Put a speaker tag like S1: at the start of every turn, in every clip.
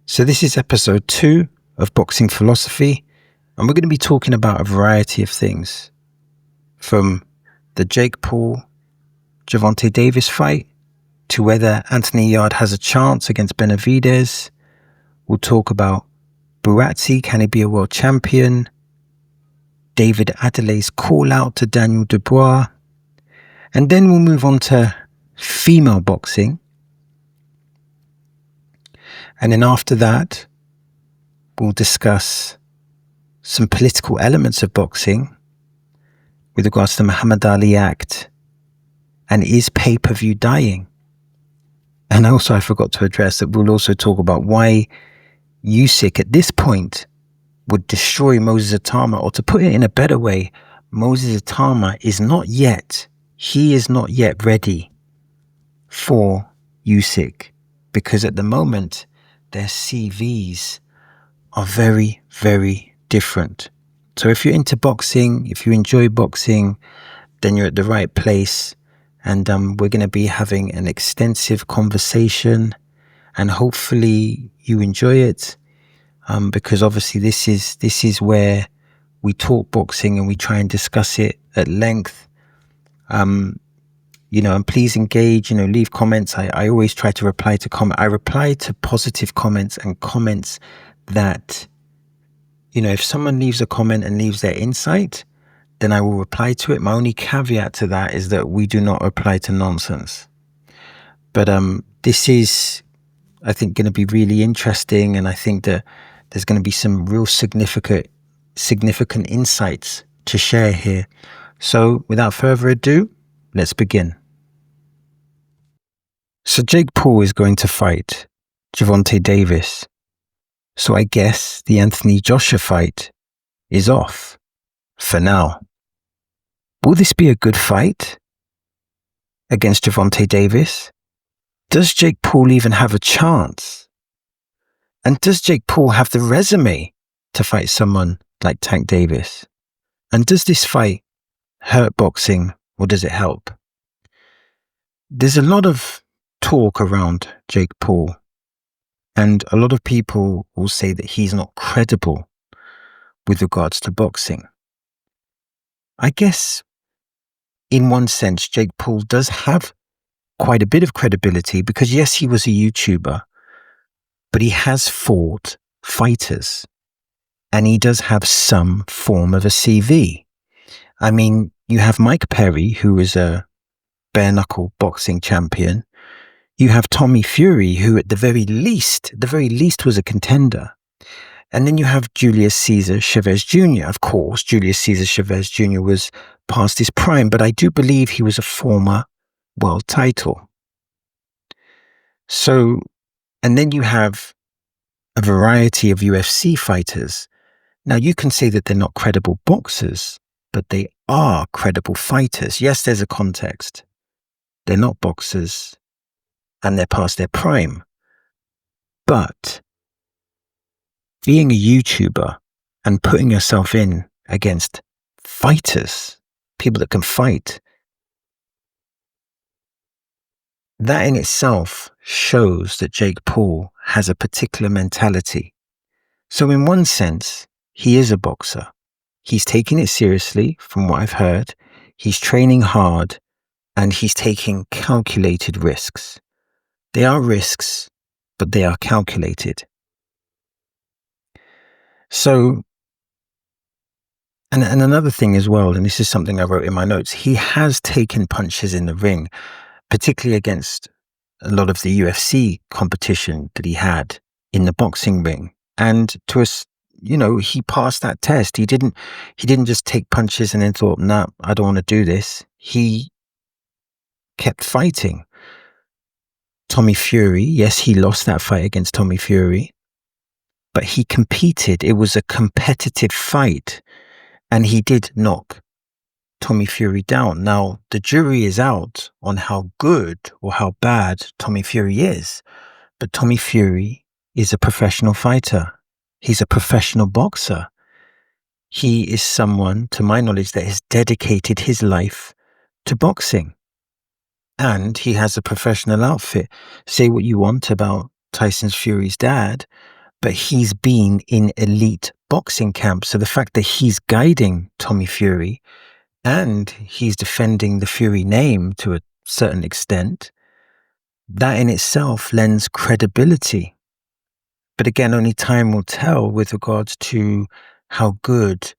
S1: So this is episode 2 of Boxing Philosophy, and we're going to be talking about a variety of things, from the Jake Paul Gervonta Davis fight to whether Anthony Yarde has a chance against Benavidez. We'll talk about Buatsi, can he be a world champion? David Adelaide's call out to Daniel Dubois, and then we'll move on to female boxing. And then after that, we'll discuss some political elements of boxing with regards to the Muhammad Ali Act and is pay-per-view dying. And also I forgot to address that we'll also talk about why Usyk at this point would destroy Moses Atama, or to put it in a better way, Moses Atama is not yet ready for Usyk, because at the moment their CVs are very, very different. So if you're into boxing, if you enjoy boxing, then you're at the right place. And we're going to be having an extensive conversation, and hopefully you enjoy it, because obviously this is where we talk boxing and we try and discuss it at length. And please engage, leave comments. I always try to reply to comment. I reply to positive comments and comments that, if someone leaves a comment and leaves their insight, then I will reply to it. My only caveat to that is that we do not reply to nonsense. But this is, I think, going to be really interesting, and I think that there's going to be some real significant insights to share here. So without further ado, let's begin. So Jake Paul is going to fight Gervonta Davis. So I guess the Anthony Joshua fight is off for now. Will this be a good fight against Gervonta Davis? Does Jake Paul even have a chance? And does Jake Paul have the resume to fight someone like Tank Davis? And does this fight hurt boxing, or does it help? There's a lot of talk around Jake Paul, and a lot of people will say that he's not credible with regards to boxing. I guess in one sense, Jake Paul does have quite a bit of credibility, because yes, he was a YouTuber, but he has fought fighters and he does have some form of a CV. I mean, you have Mike Perry, who is a bare knuckle boxing champion. You have Tommy Fury, who at the very least was a contender. And then you have Julius Caesar Chavez Jr. Of course, Julius Caesar Chavez Jr. was past his prime, but I do believe he was a former world title. So, and then you have a variety of UFC fighters. Now, you can say that they're not credible boxers, but they are credible fighters. Yes, there's a context. They're not boxers and they're past their prime. But being a YouTuber and putting yourself in against fighters, people that can fight, that in itself shows that Jake Paul has a particular mentality. So in one sense, he is a boxer. He's taking it seriously, from what I've heard. He's training hard and he's taking calculated risks. They are risks, but they are calculated. So, and another thing as well, and this is something I wrote in my notes, he has taken punches in the ring, particularly against a lot of the UFC competition that he had in the boxing ring. And to us, he passed that test. He didn't just take punches and then thought, nah, I don't want to do this. He kept fighting. Tommy Fury, yes, he lost that fight against Tommy Fury, but he competed. It was a competitive fight, and he did knock Tommy Fury down. Now, the jury is out on how good or how bad Tommy Fury is, but Tommy Fury is a professional fighter. He's a professional boxer. He is someone, to my knowledge, that has dedicated his life to boxing. And he has a professional outfit. Say what you want about Tyson Fury's dad, but he's been in elite boxing camps. So the fact that he's guiding Tommy Fury and he's defending the Fury name to a certain extent, that in itself lends credibility. But again, only time will tell with regards to how good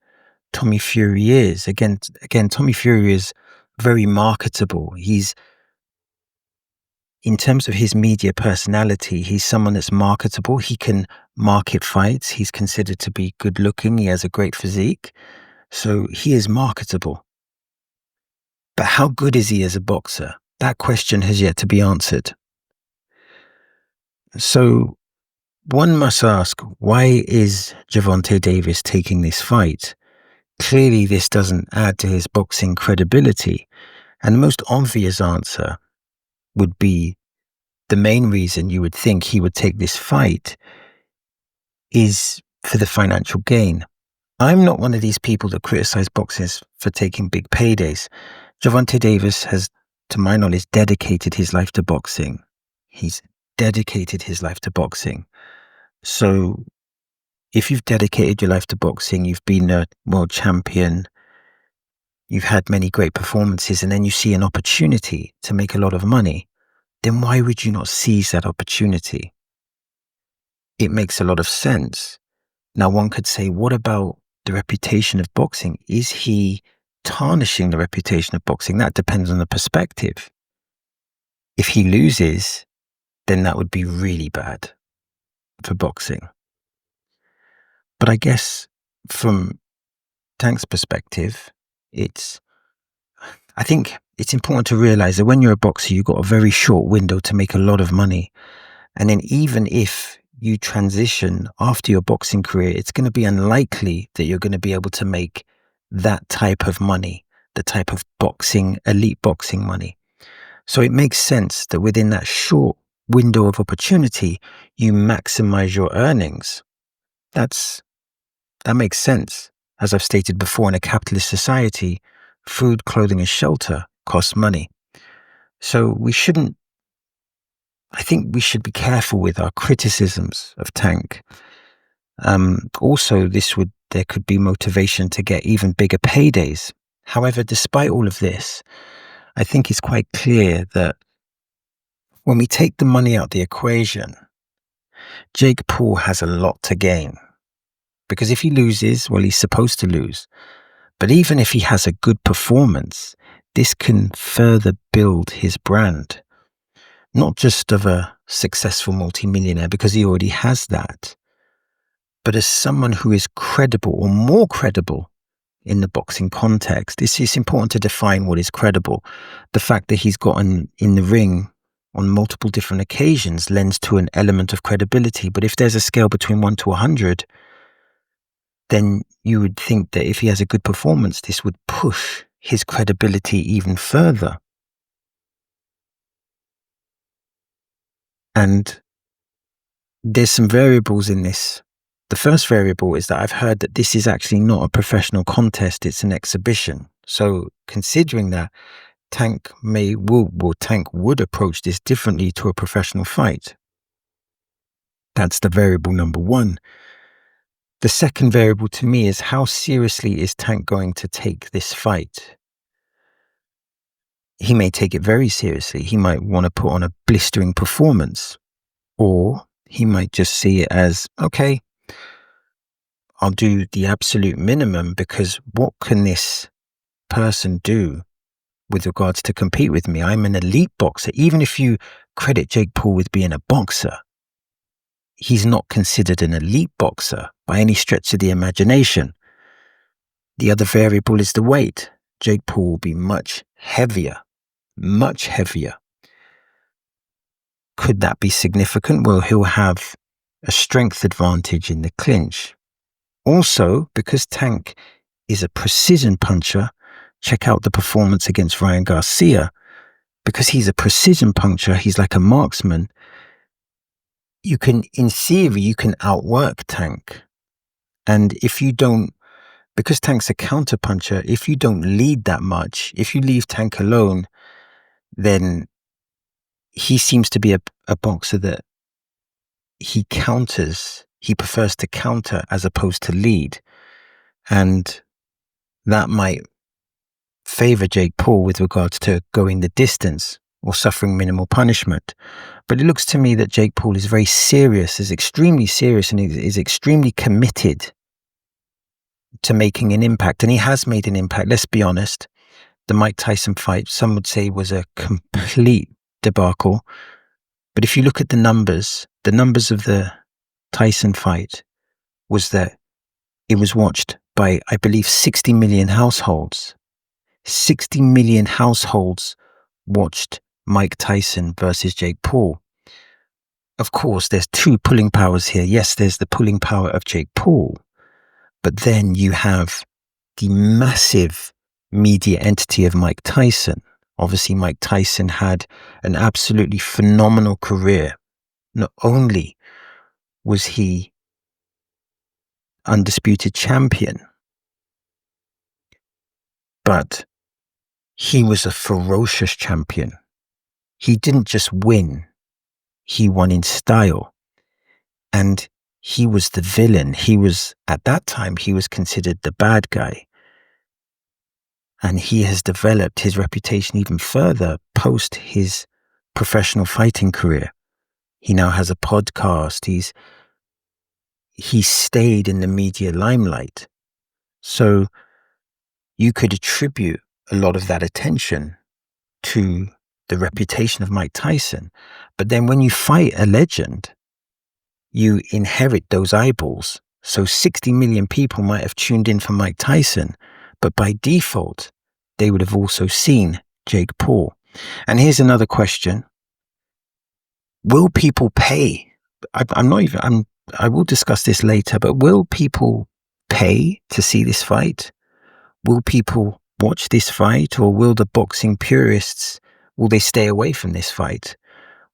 S1: Tommy Fury is. Again, Tommy Fury is very marketable. In terms of his media personality, he's someone that's marketable. He can market fights. He's considered to be good looking. He has a great physique. So he is marketable. But how good is he as a boxer? That question has yet to be answered. So one must ask, why is Gervonta Davis taking this fight? Clearly, this doesn't add to his boxing credibility. And the most obvious answer would be the main reason you would think he would take this fight is for the financial gain. I'm not one of these people that criticize boxers for taking big paydays. Gervonta Davis has, to my knowledge, dedicated his life to boxing. He's dedicated his life to boxing. So if you've dedicated your life to boxing, you've been a world champion, you've had many great performances, and then you see an opportunity to make a lot of money, then why would you not seize that opportunity? It makes a lot of sense. Now, one could say, what about the reputation of boxing? Is he tarnishing the reputation of boxing? That depends on the perspective. If he loses, then that would be really bad for boxing. But I guess from Tank's perspective, I think it's important to realize that when you're a boxer, you've got a very short window to make a lot of money. And then even if you transition after your boxing career, it's going to be unlikely that you're going to be able to make that type of money, the type of boxing, elite boxing money. So it makes sense that within that short window of opportunity, you maximize your earnings. That makes sense. As I've stated before, in a capitalist society, food, clothing, and shelter cost money. So I think we should be careful with our criticisms of Tank. Also, there could be motivation to get even bigger paydays. However, despite all of this, I think it's quite clear that when we take the money out the equation, Jake Paul has a lot to gain. Because if he loses, well, he's supposed to lose. But even if he has a good performance, this can further build his brand. Not just of a successful multimillionaire, because he already has that, but as someone who is credible or more credible in the boxing context. It's important to define what is credible. The fact that he's gotten in the ring on multiple different occasions lends to an element of credibility. But if there's a scale between 1 to 100, then you would think that if he has a good performance, this would push his credibility even further. And there's some variables in this. The first variable is that I've heard that this is actually not a professional contest, it's an exhibition. So considering that, Tank would approach this differently to a professional fight. That's the variable number one. The second variable to me is, how seriously is Tank going to take this fight? He may take it very seriously. He might want to put on a blistering performance, or he might just see it as, okay, I'll do the absolute minimum, because what can this person do with regards to compete with me? I'm an elite boxer. Even if you credit Jake Paul with being a boxer, he's not considered an elite boxer by any stretch of the imagination. The other variable is the weight. Jake Paul will be much heavier. Could that be significant? Well, he'll have a strength advantage in the clinch. Also, because Tank is a precision puncher, check out the performance against Ryan Garcia. Because he's a precision puncher, he's like a marksman. In theory, you can outwork Tank. And because Tank's a counter puncher, if you don't lead that much, if you leave Tank alone, then he seems to be a boxer that he counters he prefers to counter as opposed to lead. And that might favor Jake Paul with regards to going the distance or suffering minimal punishment. But it looks to me that Jake Paul is very serious, is extremely serious, and is extremely committed to making an impact. And he has made an impact. Let's be honest. The Mike Tyson fight, some would say, was a complete debacle. But if you look at the numbers of the Tyson fight was that it was watched by, I believe, 60 million households. 60 million households watched Mike Tyson versus Jake Paul. Of course, there's two pulling powers here. Yes, there's the pulling power of Jake Paul, but then you have the massive media entity of Mike Tyson. Obviously, Mike Tyson had an absolutely phenomenal career. Not only was he undisputed champion, but he was a ferocious champion. He didn't just win, he won in style. And he was the villain. At that time, he was considered the bad guy. And he has developed his reputation even further post his professional fighting career. He now has a podcast. He's stayed in the media limelight. So you could attribute a lot of that attention to the reputation of Mike Tyson. But then when you fight a legend, you inherit those eyeballs. So 60 million people might have tuned in for Mike Tyson, but by default, they would have also seen Jake Paul. And here's another question. Will people pay? I will discuss this later, but will people pay to see this fight? Will people watch this fight, or will the boxing purists, will they stay away from this fight?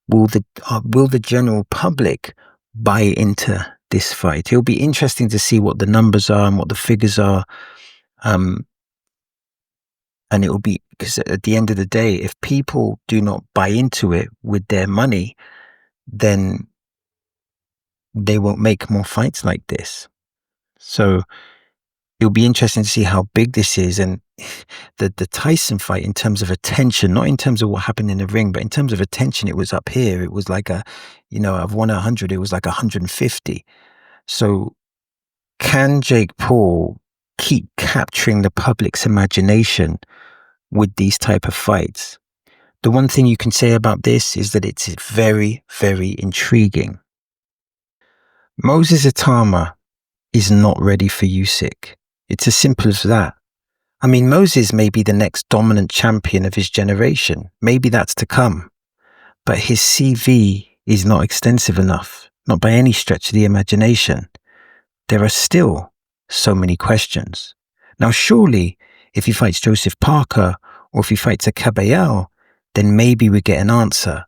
S1: Will the general public buy into this fight? It'll be interesting to see what the numbers are and what the figures are. And it will be, because at the end of the day, if people do not buy into it with their money, then they won't make more fights like this. So it'll be interesting to see how big this is. And the Tyson fight, in terms of attention, not in terms of what happened in the ring, but in terms of attention, it was up here. It was like I've won 100, it was like 150. So can Jake Paul keep capturing the public's imagination with these type of fights? The one thing you can say about this is that it's very, very intriguing. Moses Itama is not ready for Usyk. It's as simple as that. I mean, Moses may be the next dominant champion of his generation. Maybe that's to come. But his CV is not extensive enough, not by any stretch of the imagination. There are still so many questions. Now, surely, if he fights Joseph Parker, or if he fights a Caballero, then maybe we get an answer.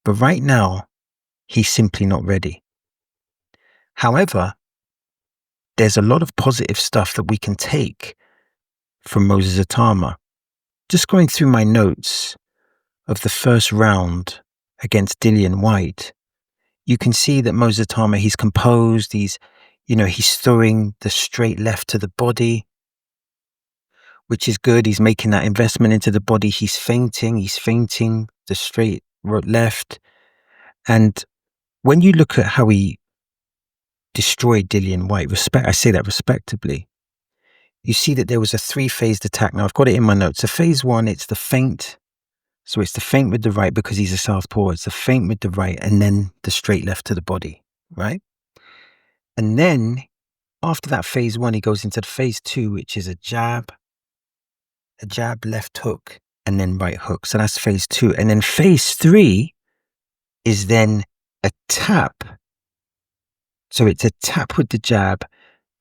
S1: But right now, he's simply not ready. However, there's a lot of positive stuff that we can take from Moses Itama. Just going through my notes of the first round against Dillian Whyte, you can see that Moses Itama, he's composed, he's throwing the straight left to the body, which is good. He's making that investment into the body. He's feinting the straight left. And when you look at how he destroyed Dillian Whyte, I say that respectably, you see that there was a three-phased attack. Now, I've got it in my notes. So phase one, it's the feint. So it's the feint with the right because he's a southpaw. It's the feint with the right and then the straight left to the body, right? And then after that phase one, he goes into the phase two, which is a jab, left hook, and then right hook. So that's phase two. And then phase three is then a tap. So it's a tap with the jab,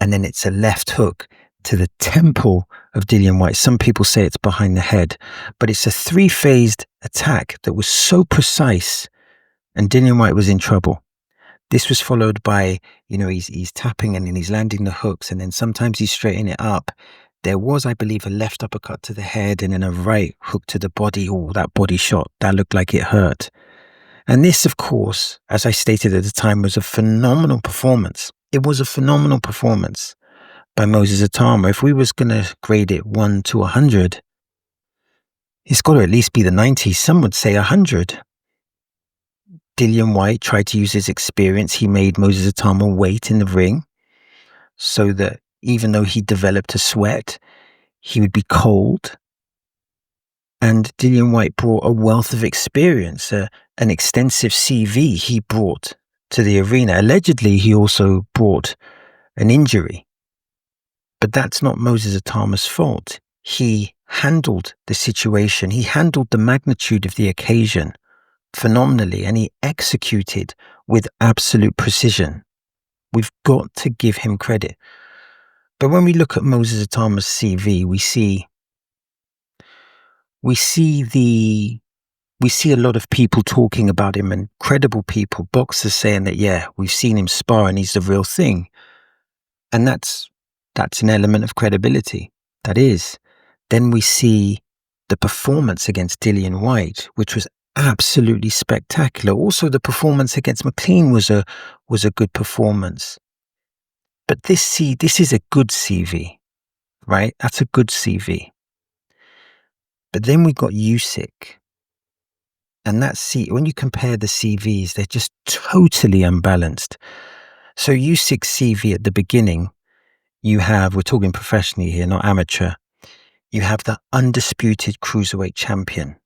S1: and then it's a left hook to the temple of Dillian Whyte. Some people say it's behind the head, but it's a three-phased attack that was so precise, and Dillian Whyte was in trouble. This was followed by, he's tapping and then he's landing the hooks, and then sometimes he's straightening it up. There was, I believe, a left uppercut to the head and then a right hook to the body. Oh, that body shot, that looked like it hurt. And this, of course, as I stated at the time, was a phenomenal performance. It was a phenomenal performance by Moses Atama. If we was going to grade it 1 to 100, it's got to at least be the 90s. Some would say 100. Dillian Whyte tried to use his experience. He made Moses Atama wait in the ring so that even though he developed a sweat, he would be cold. And Dillian Whyte brought a wealth of experience, an extensive CV he brought to the arena. Allegedly, he also brought an injury. But that's not Moses Atama's fault. He handled the situation. He handled the magnitude of the occasion phenomenally, and he executed with absolute precision. We've got to give him credit. But when we look at Moses Atama's CV, we see a lot of people talking about him, and credible people, boxers saying that, yeah, we've seen him spar and he's the real thing. And that's an element of credibility. That is. Then we see the performance against Dillian Whyte, which was absolutely spectacular. Also, the performance against McLean was a good performance. But this is a good CV, right? That's a good CV. But then we got Usyk. And when you compare the CVs, they're just totally unbalanced. So Usyk's CV at the beginning, we're talking professionally here, not amateur. You have the undisputed cruiserweight champion.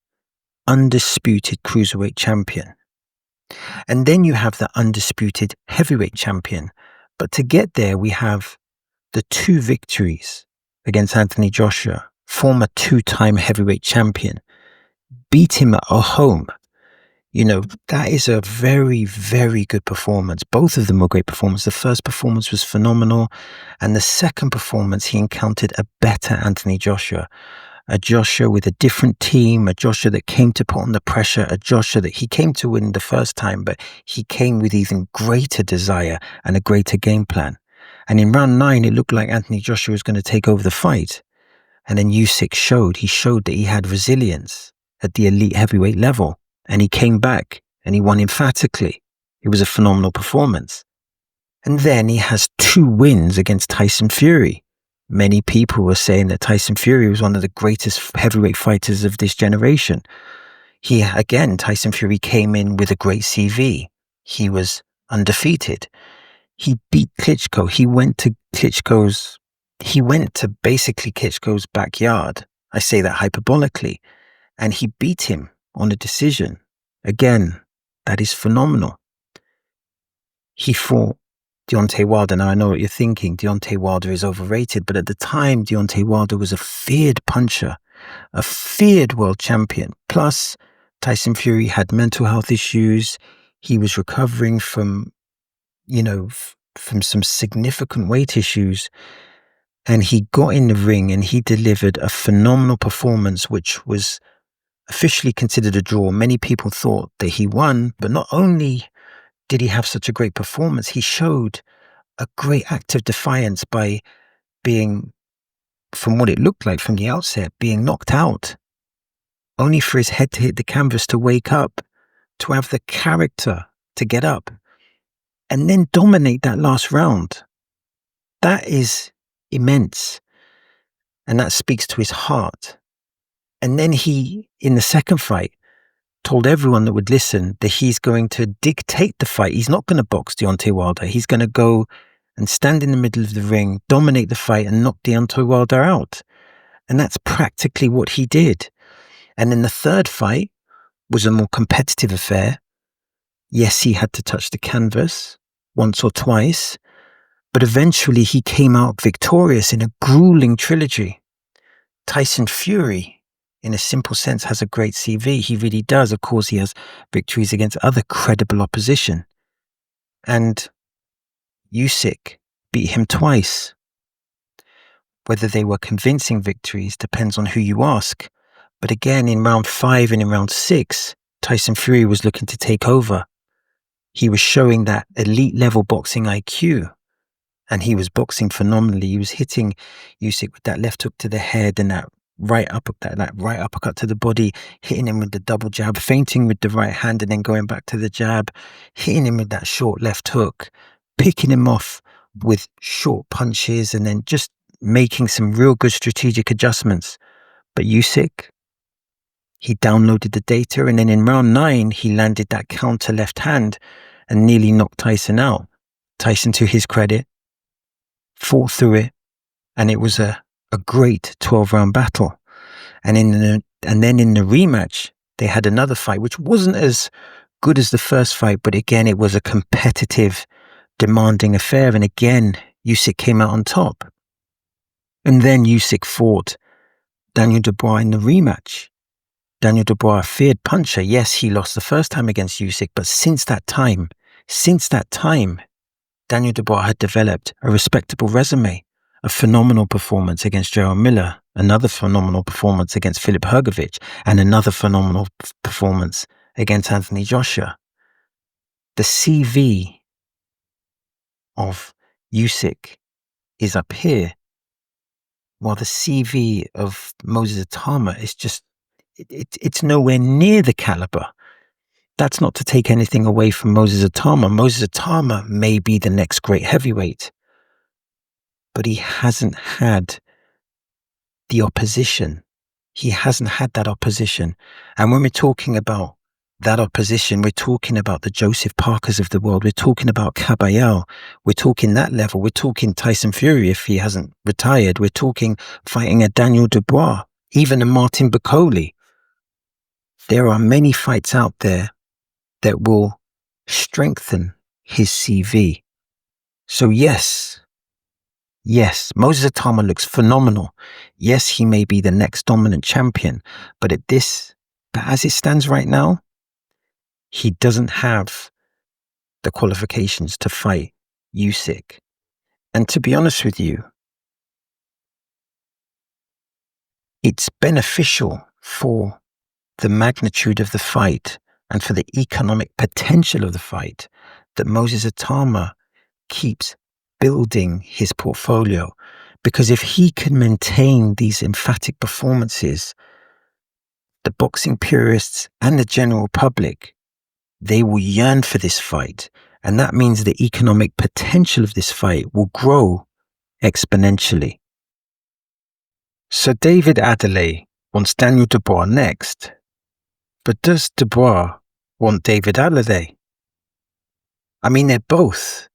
S1: And then you have the undisputed heavyweight champion. But to get there, we have the 2 victories against Anthony Joshua, former 2-time heavyweight champion, beat him at home. That is a very, very good performance. Both of them were great performances. The first performance was phenomenal. And the second performance, he encountered a better Anthony Joshua. A Joshua with a different team, a Joshua that came to put on the pressure, a Joshua that he came to win the first time, but he came with even greater desire and a greater game plan. And in round 9, it looked like Anthony Joshua was going to take over the fight. And then Usyk showed that he had resilience at the elite heavyweight level. And he came back and he won emphatically. It was a phenomenal performance. And then he has 2 wins against Tyson Fury. Many people were saying that Tyson Fury was one of the greatest heavyweight fighters of this generation. Tyson Fury came in with a great CV. He was undefeated. He beat Klitschko. He went to basically Klitschko's backyard. I say that hyperbolically. And he beat him on a decision. Again, that is phenomenal. He fought Deontay Wilder. Now, I know what you're thinking. Deontay Wilder is overrated. But at the time, Deontay Wilder was a feared puncher, a feared world champion. Plus, Tyson Fury had mental health issues. He was recovering from some significant weight issues. And he got in the ring and he delivered a phenomenal performance, which was officially considered a draw. Many people thought that he won, but not only did he have such a great performance, he showed a great act of defiance by being, from what it looked like from the outset, being knocked out, only for his head to hit the canvas to wake up, to have the character to get up, and then dominate that last round. That is immense. And that speaks to his heart. And then he, in the second fight, told everyone that would listen that he's going to dictate the fight. He's not going to box Deontay Wilder. He's going to go and stand in the middle of the ring, dominate the fight, and knock Deontay Wilder out. And that's practically what he did. And then the third fight was a more competitive affair. Yes, he had to touch the canvas once or twice, but eventually he came out victorious in a grueling trilogy. Tyson Fury, in a simple sense, has a great CV. He really does. Of course, he has victories against other credible opposition. And Usyk beat him twice. Whether they were convincing victories depends on who you ask. But again, in round 5 and in round 6, Tyson Fury was looking to take over. He was showing that elite level boxing IQ. And he was boxing phenomenally. He was hitting Usyk with that left hook to the head and that right uppercut to the body, hitting him with the double jab, feinting with the right hand and then going back to the jab, hitting him with that short left hook, picking him off with short punches and then just making some real good strategic adjustments. But Usyk, he downloaded the data, and then in round 9, he landed that counter left hand and nearly knocked Tyson out. Tyson, to his credit, fought through it, and it was a great 12-round battle. And then in the rematch, they had another fight, which wasn't as good as the first fight, but again, it was a competitive, demanding affair. And again, Usyk came out on top. And then Usyk fought Daniel Dubois in the rematch. Daniel Dubois, a feared puncher. Yes, he lost the first time against Usyk, but since that time, Daniel Dubois had developed a respectable resume, a phenomenal performance against Jarrell Miller, another phenomenal performance against Filip Hrgović, and another phenomenal performance against Anthony Joshua. The CV of Usyk is up here, while the CV of Moses Atama is just, it's nowhere near the caliber. That's not to take anything away from Moses Atama. Moses Atama may be the next great heavyweight, but he hasn't had the opposition. He hasn't had that opposition. And when we're talking about that opposition, we're talking about the Joseph Parkers of the world. We're talking about Caballero. We're talking that level. We're talking Tyson Fury if he hasn't retired. We're talking fighting a Daniel Dubois, even a Martin Bakole. There are many fights out there that will strengthen his CV. So yes, Moses Atama looks phenomenal. Yes, he may be the next dominant champion, but as it stands right now, he doesn't have the qualifications to fight Usyk. And to be honest with you, it's beneficial for the magnitude of the fight and for the economic potential of the fight that Moses Atama keeps building his portfolio. Because if he can maintain these emphatic performances, the boxing purists and the general public, they will yearn for this fight. And that means the economic potential of this fight will grow exponentially. So David Adeleye wants Daniel Dubois next. But does Dubois want David Adeleye? I mean, they're both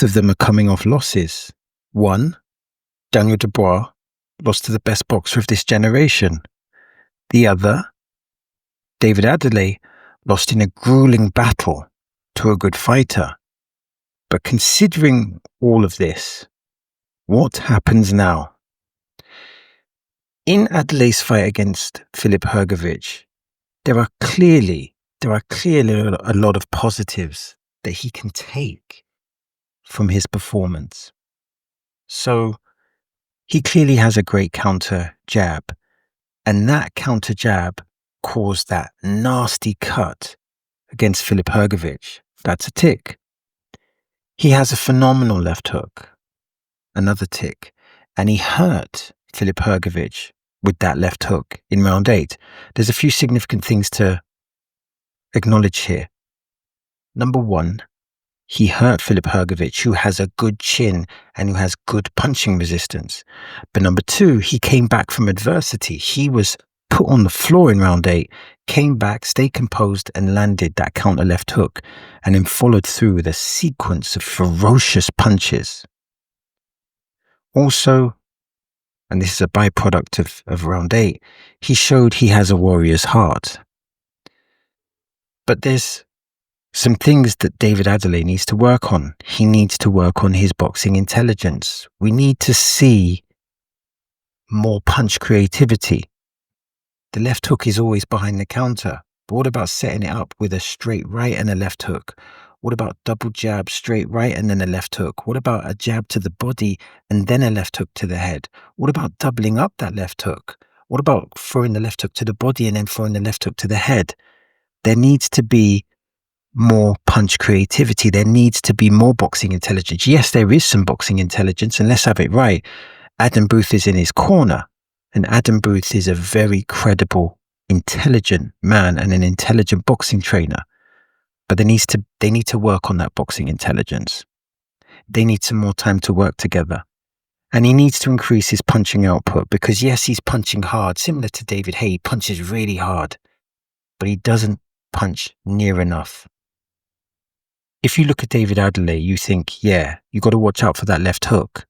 S1: of them are coming off losses. One, Daniel Dubois lost to the best boxer of this generation. The other, David Adeleye, lost in a grueling battle to a good fighter. But considering all of this, what happens now? In Adelaye's fight against Filip Hrgović, there are clearly a lot of positives that he can take from his performance. So he clearly has a great counter jab, and that counter jab caused that nasty cut against Filip Hrgović. That's a tick. He has a phenomenal left hook, another tick, and he hurt Filip Hrgović with that left hook in round 8. There's a few significant things to acknowledge here. Number one, he hurt Filip Hrgović, who has a good chin and who has good punching resistance. But number two, he came back from adversity. He was put on the floor in round 8, came back, stayed composed, and landed that counter left hook, and then followed through with a sequence of ferocious punches. Also, and this is a byproduct of round 8, he showed he has a warrior's heart. But there's some things that David Adeleye needs to work on. He needs to work on his boxing intelligence. We need to see more punch creativity. The left hook is always behind the counter. But what about setting it up with a straight right and a left hook? What about double jab, straight right and then a left hook? What about a jab to the body and then a left hook to the head? What about doubling up that left hook? What about throwing the left hook to the body and then throwing the left hook to the head? There needs to be more punch creativity. There needs to be more boxing intelligence. Yes, there is some boxing intelligence, and let's have it right. Adam Booth is in his corner, and Adam Booth is a very credible, intelligent man and an intelligent boxing trainer. But they need to work on that boxing intelligence. they need some more time to work together. And he needs to increase his punching output because, yes, he's punching hard, similar to David Haye. He punches really hard, but he doesn't punch near enough. If you look at David Adelaide, you think, yeah, you got to watch out for that left hook.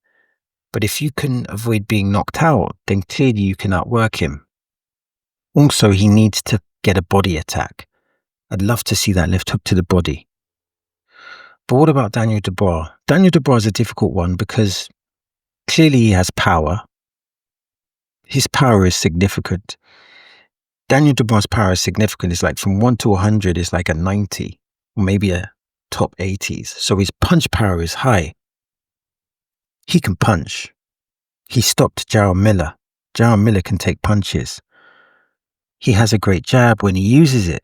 S1: But if you can avoid being knocked out, then clearly you can outwork him. Also, he needs to get a body attack. I'd love to see that left hook to the body. But what about Daniel Dubois? Daniel Dubois is a difficult one because clearly he has power. His power is significant. Daniel Dubois' power is significant. It's like from 1 to 100 is like a 90, or maybe a top 80s. So his punch power is high. He can punch. He stopped Jarrell Miller. Jarrell Miller can take punches. He has a great jab when he uses it.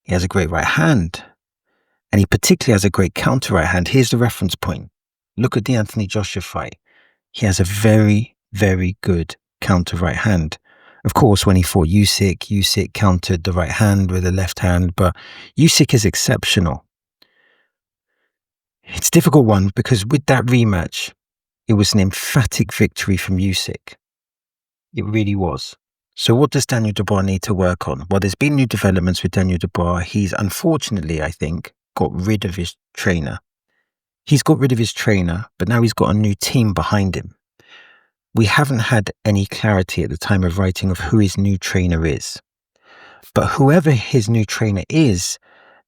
S1: He has a great right hand. And he particularly has a great counter right hand. Here's the reference point. Look at the Anthony Joshua fight. He has a very, very good counter right hand. Of course, when he fought Usyk countered the right hand with the left hand, but Usyk is exceptional. It's a difficult one because with that rematch, it was an emphatic victory from Usyk. It really was. So what does Daniel Dubois need to work on? Well, there's been new developments with Daniel Dubois. He's unfortunately, I think, got rid of his trainer. He's got rid of his trainer, but now he's got a new team behind him. We haven't had any clarity at the time of writing of who his new trainer is. But whoever his new trainer is,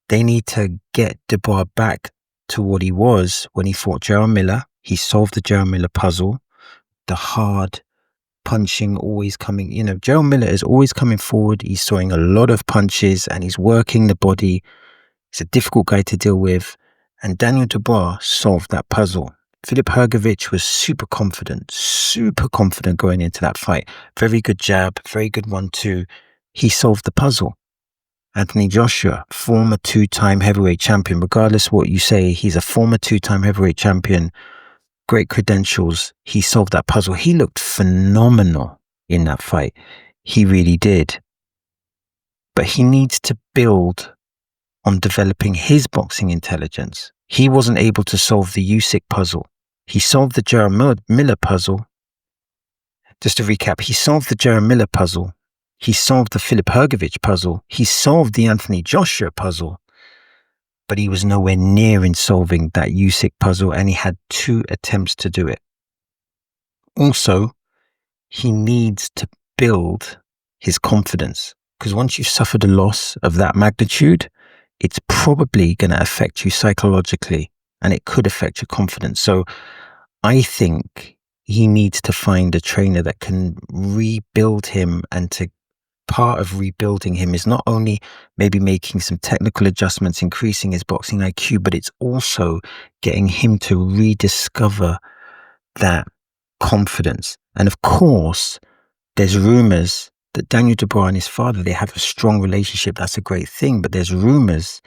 S1: they need to get Dubois back to what he was when he fought Jarrell Miller. He solved the Jarrell Miller puzzle, the hard punching, always coming, Jarrell Miller is always coming forward. He's throwing a lot of punches and he's working the body. He's a difficult guy to deal with. And Daniel Dubois solved that puzzle. Filip Hrgović was super confident going into that fight. Very good jab, very good 1-2. He solved the puzzle. Anthony Joshua, former 2-time heavyweight champion. Regardless what you say, he's a former 2-time heavyweight champion. Great credentials. He solved that puzzle. He looked phenomenal in that fight. He really did. But he needs to build on developing his boxing intelligence. He wasn't able to solve the Usyk puzzle. He solved the Jarrell Miller puzzle. Just to recap, he solved the Jarrell Miller puzzle. He solved the Filip Hrgović puzzle. He solved the Anthony Joshua puzzle. But he was nowhere near in solving that Usyk puzzle, and he had 2 attempts to do it. Also, he needs to build his confidence, because once you've suffered a loss of that magnitude, it's probably going to affect you psychologically, and it could affect your confidence. So I think he needs to find a trainer that can rebuild him, and part of rebuilding him is not only maybe making some technical adjustments, increasing his boxing IQ, but it's also getting him to rediscover that confidence. And of course, there's rumors that Daniel Dubois and his father, they have a strong relationship. That's a great thing. But there's rumors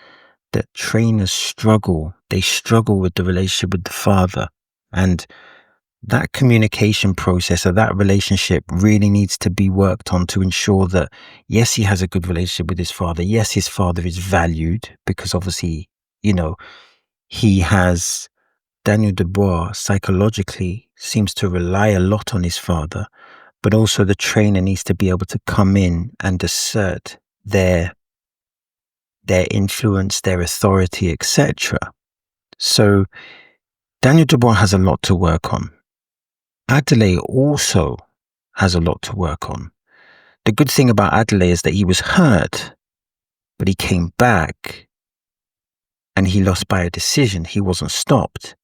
S1: that trainers struggle. They struggle with the relationship with the father. And that communication process or that relationship really needs to be worked on to ensure that, yes, he has a good relationship with his father. Yes, his father is valued because obviously, he has, Daniel Dubois psychologically seems to rely a lot on his father, but also the trainer needs to be able to come in and assert their influence, their authority, etc. So Daniel Dubois has a lot to work on. Adelaide also has a lot to work on. The good thing about Adelaide is that he was hurt, but he came back and he lost by a decision. He wasn't stopped.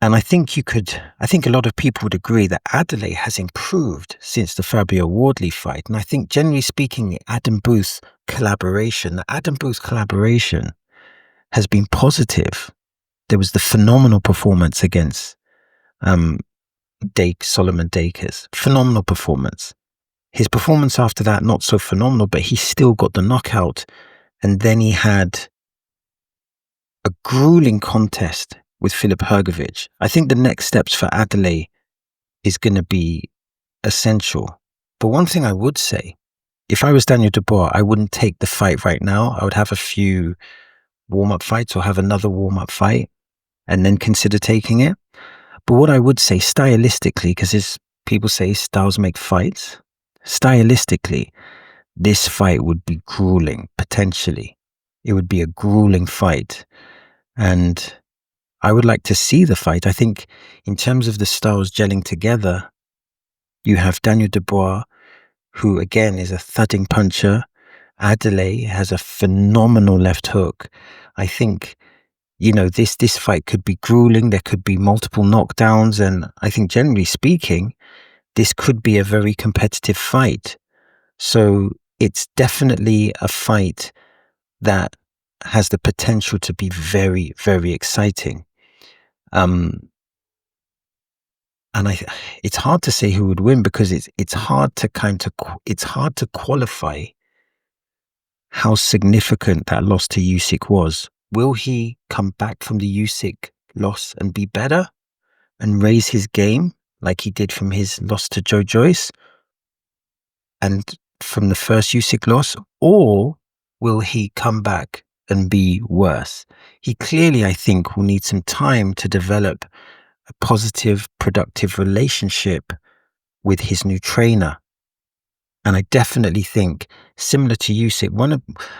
S1: And I think a lot of people would agree that Adelaide has improved since the Fabio Wardley fight. And I think generally speaking, the Adam Booth collaboration has been positive. There was the phenomenal performance against Solomon Dakers. Phenomenal performance. His performance after that, not so phenomenal, but he still got the knockout. And then he had a grueling contest with Filip Hrgović. I think the next steps for Adelaide is going to be essential. But one thing I would say, if I was Daniel Dubois, I wouldn't take the fight right now. I would have a few warm-up fights or have another warm-up fight. and then consider taking it. But what I would say stylistically, because people say styles make fights, stylistically, this fight would be grueling, potentially. It would be a grueling fight. And I would like to see the fight. I think in terms of the styles gelling together, you have Daniel Dubois, who again is a thudding puncher. Adelaide has a phenomenal left hook. I think, this fight could be grueling. There could be multiple knockdowns. And I think generally speaking, this could be a very competitive fight. So it's definitely a fight that has the potential to be very, very exciting. And it's hard to say who would win, because it's hard to qualify how significant that loss to Usyk was. Will he come back from the Usyk loss and be better and raise his game like he did from his loss to Joe Joyce and from the first Usyk loss, or will he come back and be worse? He clearly, I think, will need some time to develop a positive, productive relationship with his new trainer. And I definitely think, similar to Usyk,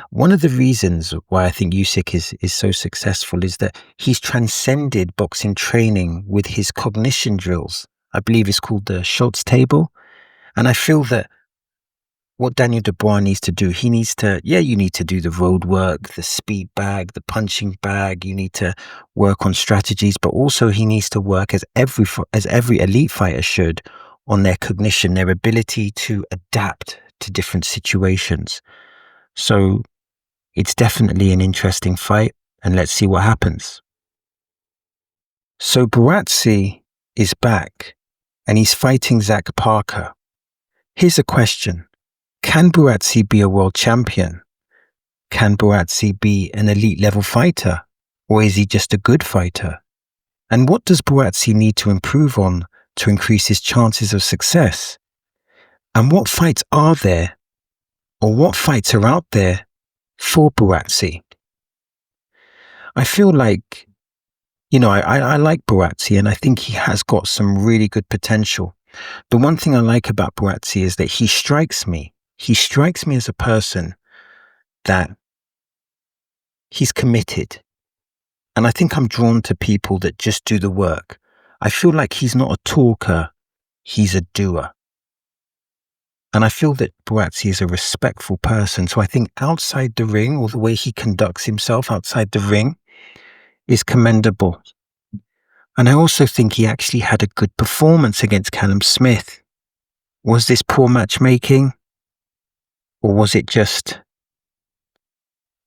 S1: one of the reasons why I think Usyk is so successful is that he's transcended boxing training with his cognition drills. I believe it's called the Schultz table. And I feel that what Daniel Dubois needs to do, you need to do the road work, the speed bag, the punching bag. You need to work on strategies, but also he needs to work, as every elite fighter should, on their cognition, their ability to adapt to different situations. So it's definitely an interesting fight, and let's see what happens. So Buatsi is back, and he's fighting Zach Parker. Here's a question. Can Buatsi be a world champion? Can Buatsi be an elite level fighter? Or is he just a good fighter? And what does Buatsi need to improve on to increase his chances of success? And what fights are there, or what fights are out there for Buatsi? I feel like, I like Buatsi, and I think he has got some really good potential. The one thing I like about Buatsi is that he strikes me as a person that he's committed. And I think I'm drawn to people that just do the work. I feel like he's not a talker, he's a doer. And I feel that Buatsi is a respectful person. So I think outside the ring, or the way he conducts himself outside the ring, is commendable. And I also think he actually had a good performance against Callum Smith. Was this poor matchmaking? Or was it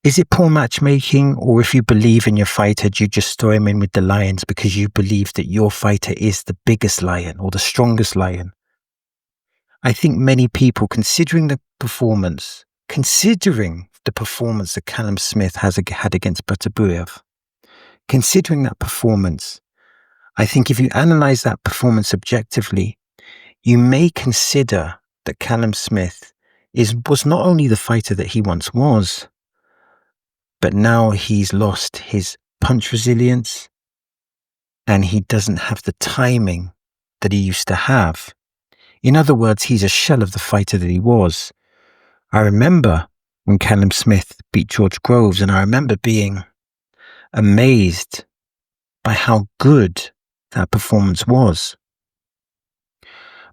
S1: is it poor matchmaking? Or if you believe in your fighter, do you just throw him in with the lions because you believe that your fighter is the biggest lion or the strongest lion? I think many people, considering the performance that Callum Smith had against Butabuev, considering that performance, I think if you analyze that performance objectively, you may consider that Callum Smith was not only the fighter that he once was, but now he's lost his punch resilience and he doesn't have the timing that he used to have. In other words, he's a shell of the fighter that he was. I remember when Callum Smith beat George Groves, and I remember being amazed by how good that performance was.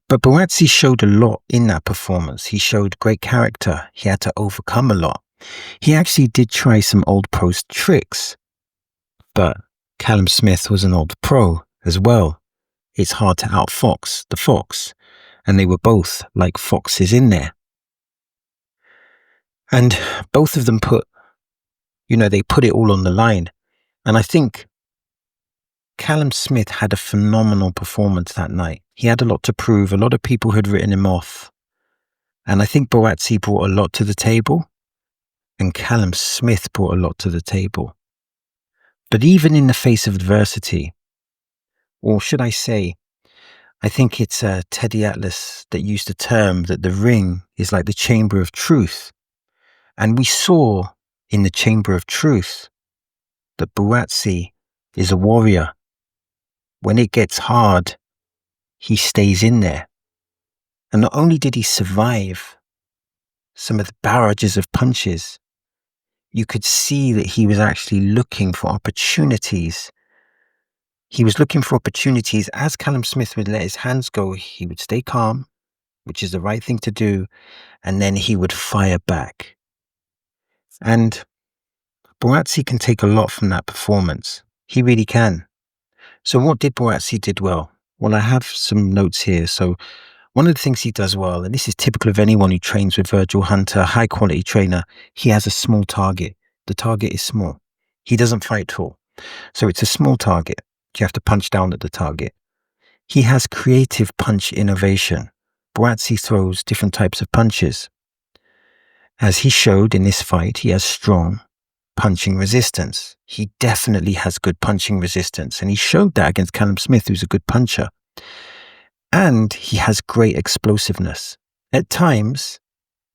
S1: But Buatsi showed a lot in that performance. He showed great character. He had to overcome a lot. He actually did try some old pro tricks, but Callum Smith was an old pro as well. It's hard to outfox the fox, and they were both like foxes in there. And both of them they put it all on the line. And I think Callum Smith had a phenomenal performance that night. He had a lot to prove. A lot of people had written him off. And I think Buatsi brought a lot to the table, and Callum Smith brought a lot to the table. But even in the face of adversity, or should I say, I think it's Teddy Atlas that used the term that the ring is like the chamber of truth. And we saw in the chamber of truth that Buatsi is a warrior. When it gets hard, he stays in there. And not only did he survive some of the barrages of punches, you could see that he was actually looking for opportunities. He was looking for opportunities. As Callum Smith would let his hands go, he would stay calm, which is the right thing to do, and then he would fire back. And Buatsi can take a lot from that performance. He really can. So what did Buatsi did well? Well, I have some notes here. So one of the things he does well, and this is typical of anyone who trains with Virgil Hunter, high quality trainer, he has a small target. The target is small. He doesn't fight tall. So it's a small target. You have to punch down at the target. He has creative punch innovation. Buatsi throws different types of punches. As he showed in this fight, he has strong punching resistance. He definitely has good punching resistance. And he showed that against Callum Smith, who's a good puncher. And he has great explosiveness. At times,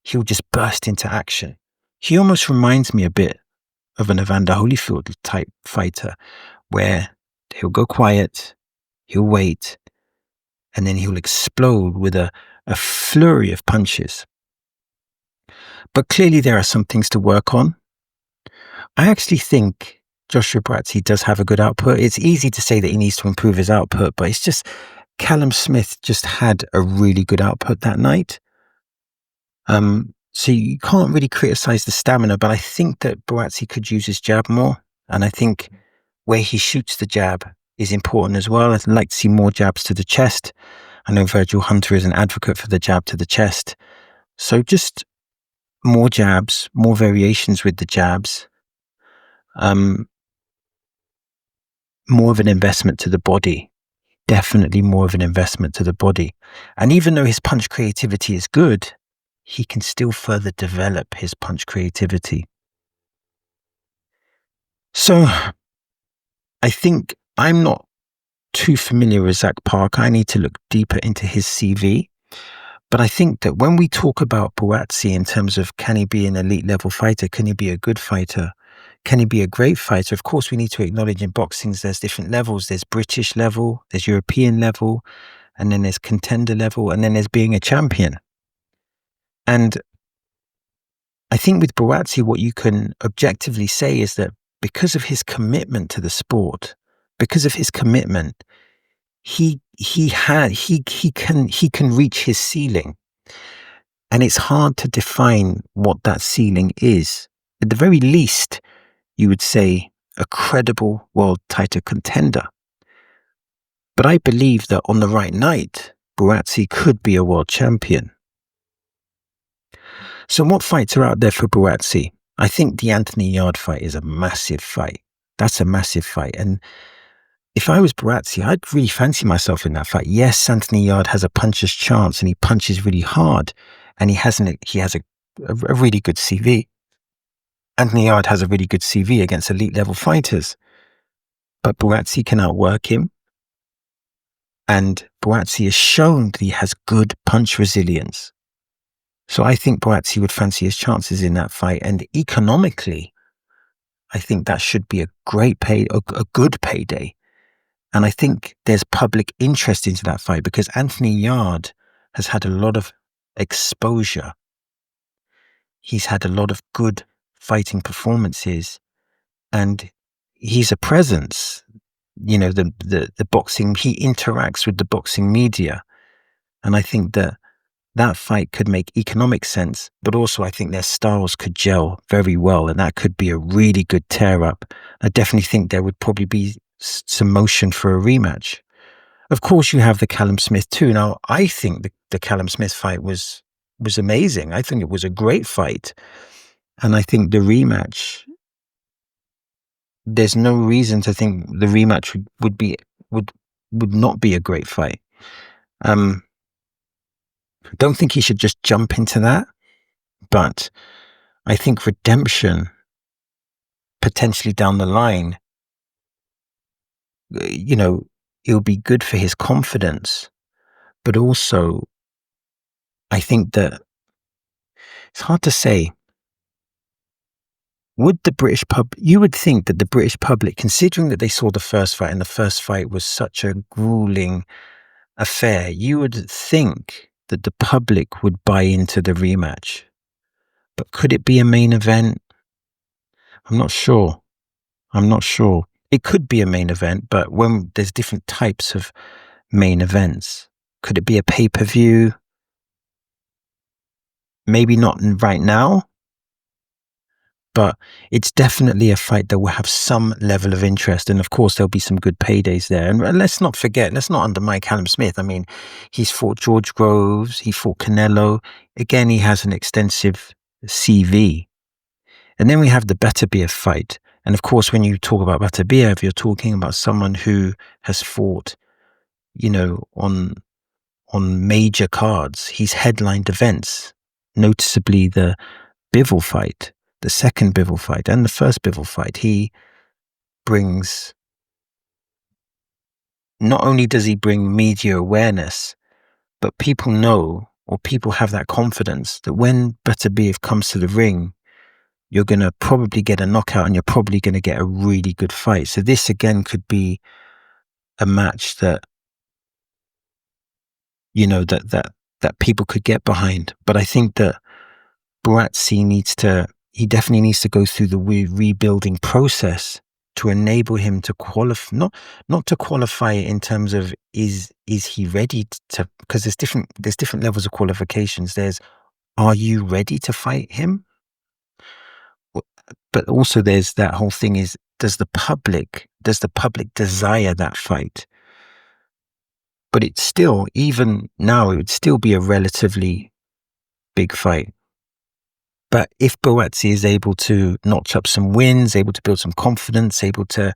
S1: he'll just burst into action. He almost reminds me a bit of an Evander Holyfield type fighter, where he'll go quiet, he'll wait, and then he'll explode with a flurry of punches. But clearly there are some things to work on. I actually think Joshua Buatsi does have a good output. It's easy to say that he needs to improve his output, but it's just Callum Smith just had a really good output that night. So you can't really criticize the stamina, but I think that Buatsi could use his jab more. And I think where he shoots the jab is important as well. I'd like to see more jabs to the chest. I know Virgil Hunter is an advocate for the jab to the chest. So just more jabs, more variations with the jabs. More of an investment to the body. Definitely more of an investment to the body. And even though his punch creativity is good, he can still further develop his punch creativity. So I think I'm not too familiar with Zach Parker. I need to look deeper into his CV. But I think that when we talk about Buatsi in terms of can he be an elite level fighter, can he be a good fighter, can he be a great fighter? Of course, we need to acknowledge in boxing there's different levels. There's British level, there's European level, and then there's contender level, and then there's being a champion. And I think with Buatsi, what you can objectively say is that because of his commitment to the sport, because of his commitment, he can reach his ceiling. And it's hard to define what that ceiling is. At the very least, you would say a credible world title contender. But I believe that on the right night, Buatsi could be a world champion. So what fights are out there for Buatsi? I think the Anthony Yarde fight is a massive fight. That's a massive fight. And if I was Buatsi, I'd really fancy myself in that fight. Yes, Anthony Yarde has a puncher's chance and he punches really hard and he has a really good CV. Anthony Yarde has a really good CV against elite level fighters. But Buatsi can outwork him. And Buatsi has shown that he has good punch resilience. So I think Buatsi would fancy his chances in that fight. And economically, I think that should be a good payday. And I think there's public interest into that fight because Anthony Yarde has had a lot of exposure. He's had a lot of good fighting performances and he's a presence. You know, the boxing, he interacts with the boxing media. And I think that fight could make economic sense, but also I think their styles could gel very well. And that could be a really good tear up. I definitely think there would probably be some motion for a rematch. Of course, you have the Callum Smith too. Now, I think the Callum Smith fight was amazing. I think it was a great fight. And I think the rematch, there's no reason to think the rematch would not be a great fight. Don't think he should just jump into that, but I think redemption potentially down the line, you know, it'll be good for his confidence, but also I think that it's hard to say. would the British you would think that the British public, considering that they saw the first fight and the first fight was such a grueling affair, you would think that the public would buy into the rematch. But could it be a main event? I'm not sure. It could be a main event, but when there's different types of main events, could it be a pay-per-view? Maybe not right now, but it's definitely a fight that will have some level of interest. And of course, there'll be some good paydays there. And let's not forget, let's not undermine Callum Smith. I mean, he's fought George Groves, he fought Canelo. Again, he has an extensive CV. And then we have the Beterbiev fight. And of course, when you talk about Beterbiev, you're talking about someone who has fought, on major cards. He's headlined events, noticeably the Bivol fight, the second Bivol fight, and the first Bivol fight. He brings, not only does he bring media awareness, but people know, or people have that confidence that when Beterbiev comes to the ring, you're going to probably get a knockout and you're probably going to get a really good fight. So this again could be a match that, that people could get behind. But I think that Buatsi definitely needs to go through the rebuilding process to enable him to qualify, not to qualify in terms of is he ready to, because there's different levels of qualifications. There's, are you ready to fight him? But also there's that whole thing is, does the public desire that fight? But it's still, even now, it would still be a relatively big fight. But if Buatsi is able to notch up some wins, able to build some confidence, able to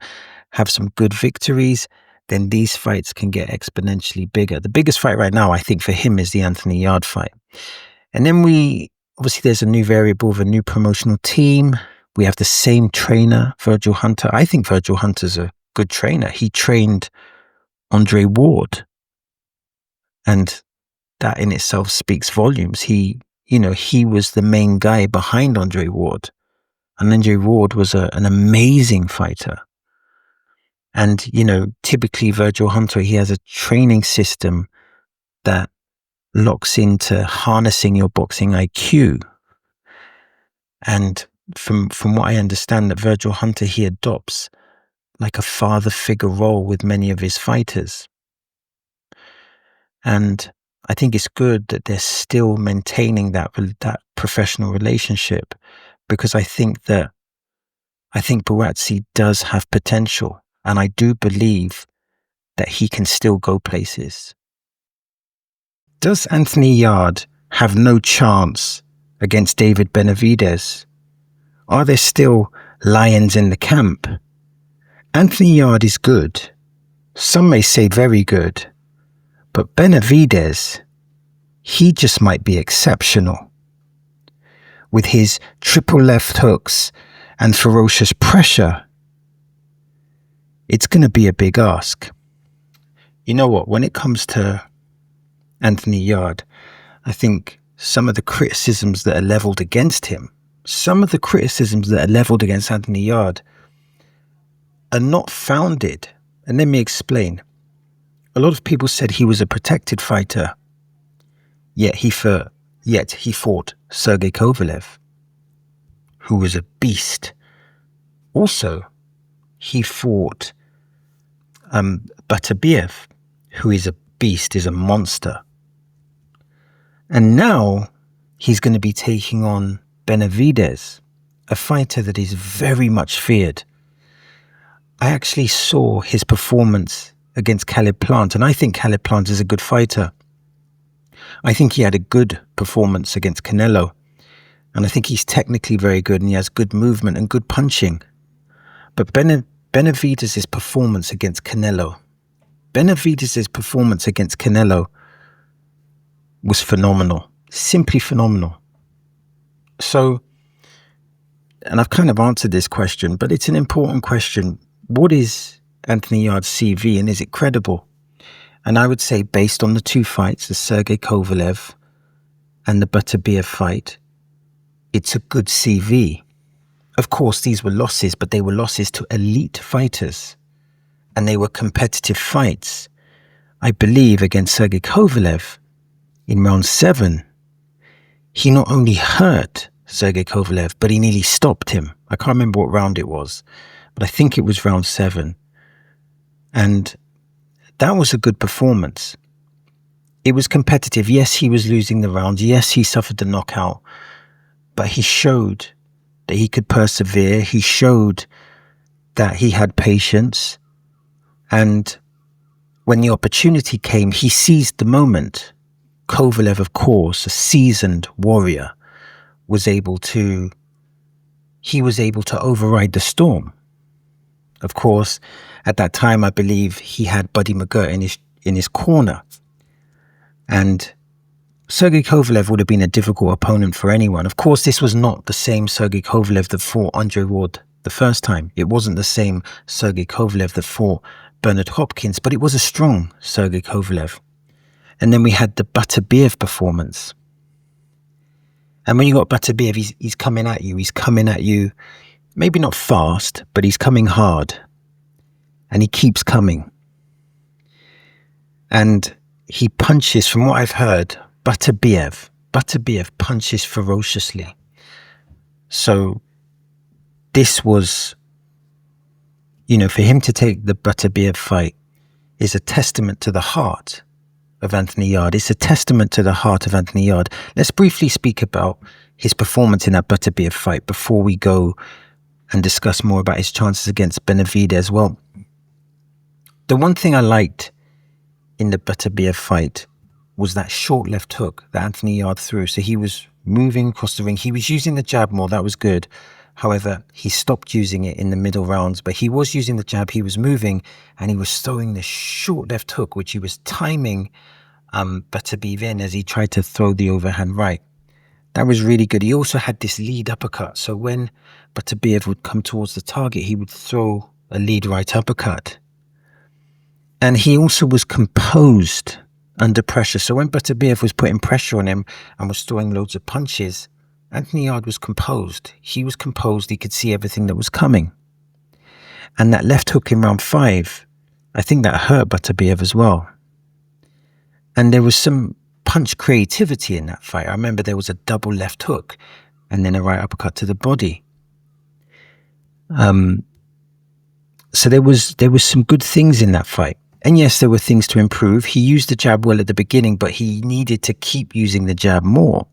S1: have some good victories, then these fights can get exponentially bigger. The biggest fight right now, I think, for him is the Anthony Yarde fight. And then obviously there's a new variable of a new promotional team. We have the same trainer, Virgil Hunter. I think Virgil Hunter's a good trainer. He trained Andre Ward. And that in itself speaks volumes. He was the main guy behind Andre Ward. And Andre Ward was an amazing fighter. And, typically Virgil Hunter, he has a training system that locks into harnessing your boxing IQ. And from what I understand, that Virgil Hunter, he adopts like a father figure role with many of his fighters. And I think it's good that they're still maintaining that professional relationship, because I think Buatsi does have potential, and I do believe that he can still go places. Does Anthony Yarde have no chance against David Benavidez? Are there still lions in the camp? Anthony Yarde is good. Some may say very good. But Benavidez, he just might be exceptional. With his triple left hooks and ferocious pressure, it's going to be a big ask. You know what? When it comes to Anthony Yarde, I think some of the criticisms that are leveled against him, Anthony Yarde are not founded. And let me explain. A lot of people said he was a protected fighter, yet he fought Sergey Kovalev, who was a beast. Also, he fought Beterbiev, who is a beast, is a monster. And now he's going to be taking on Benavidez, a fighter that is very much feared. I actually saw his performance against Caleb Plant, and I think Caleb Plant is a good fighter. I think he had a good performance against Canelo, and I think he's technically very good and he has good movement and good punching. But Benavidez's performance against Canelo was phenomenal, simply phenomenal. So, and I've kind of answered this question, but it's an important question. What is Anthony Yarde's CV, and is it credible? And I would say, based on the two fights, the Sergey Kovalev and the Beterbiev fight, it's a good CV. Of course, these were losses, but they were losses to elite fighters. And they were competitive fights. I believe against Sergey Kovalev in round 7, he not only hurt Sergey Kovalev, but he nearly stopped him. I can't remember what round it was, but I think it was round 7. And that was a good performance. It was competitive. Yes, he was losing the rounds. Yes, he suffered the knockout. But he showed that he could persevere. He showed that he had patience. And when the opportunity came, he seized the moment. Kovalev, of course, a seasoned warrior, was able to override the storm. Of course, at that time, I believe he had Buddy McGirt in his corner. And Sergey Kovalev would have been a difficult opponent for anyone. Of course, this was not the same Sergey Kovalev that fought Andre Ward the first time. It wasn't the same Sergey Kovalev that fought Bernard Hopkins, but it was a strong Sergey Kovalev. And then we had the Beterbiev performance. And when you got Beterbiev, he's coming at you. He's coming at you, maybe not fast, but he's coming hard. And he keeps coming. And he punches, from what I've heard, Beterbiev punches ferociously. So this was, for him to take the Beterbiev fight is a testament to the heart of Anthony Yarde. It's a testament to the heart of Anthony Yarde. Let's briefly speak about his performance in that Beterbiev fight before we go and discuss more about his chances against Benavidez. Well, the one thing I liked in the Beterbiev fight was that short left hook that Anthony Yarde threw. So he was moving across the ring. He was using the jab more. That was good. However, he stopped using it in the middle rounds, but he was using the jab. He was moving and he was throwing the short left hook, which he was timing Beterbiev in as he tried to throw the overhand right. That was really good. He also had this lead uppercut. So when Beterbiev would come towards the target, he would throw a lead right uppercut. And he also was composed under pressure. So when Beterbiev was putting pressure on him and was throwing loads of punches, Anthony Yarde was composed. He was composed. He could see everything that was coming. And that left hook in round 5, I think that hurt Beterbiev as well. And there was some punch creativity in that fight. I remember there was a double left hook and then a right uppercut to the body. So there was some good things in that fight. And yes, there were things to improve. He used the jab well at the beginning, but he needed to keep using the jab more.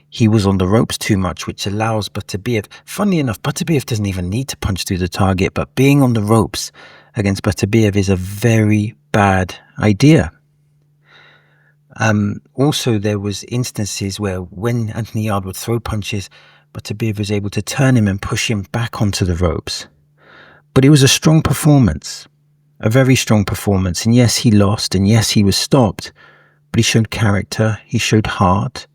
S1: He was on the ropes too much, which allows Beterbiev. Funnily enough, Beterbiev doesn't even need to punch through the target, but being on the ropes against Beterbiev is a very bad idea. Also, there was instances where when Anthony Yarde would throw punches, Beterbiev was able to turn him and push him back onto the ropes. But it was a strong performance, a very strong performance. And yes, he lost, and yes, he was stopped, but he showed character, he showed heart.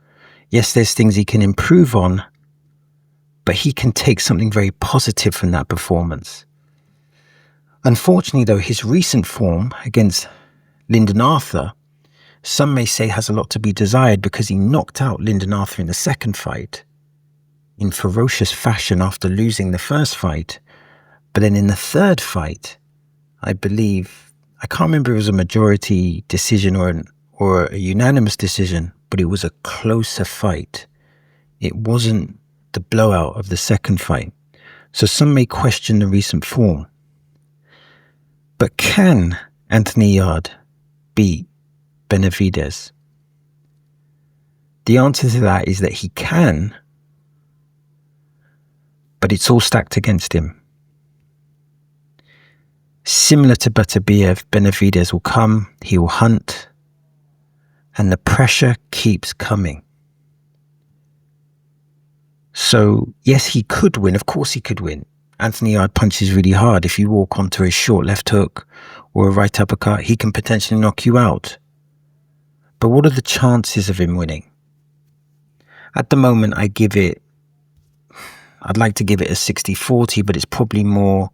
S1: Yes, there's things he can improve on, but he can take something very positive from that performance. Unfortunately, though, his recent form against Lyndon Arthur, some may say has a lot to be desired because he knocked out Lyndon Arthur in the second fight in ferocious fashion after losing the first fight. But then in the third fight, I believe, I can't remember if it was a majority decision or a unanimous decision, but it was a closer fight. It wasn't the blowout of the second fight. So some may question the recent form. But can Anthony Yarde beat Benavidez? The answer to that is that he can, but it's all stacked against him. Similar to Beterbiev, Benavidez will come, he will hunt, and the pressure keeps coming. So, yes, he could win. Of course he could win. Anthony Yarde punches really hard. If you walk onto a short left hook or a right uppercut, he can potentially knock you out. But what are the chances of him winning? At the moment, I'd like to give it a 60-40, but it's probably more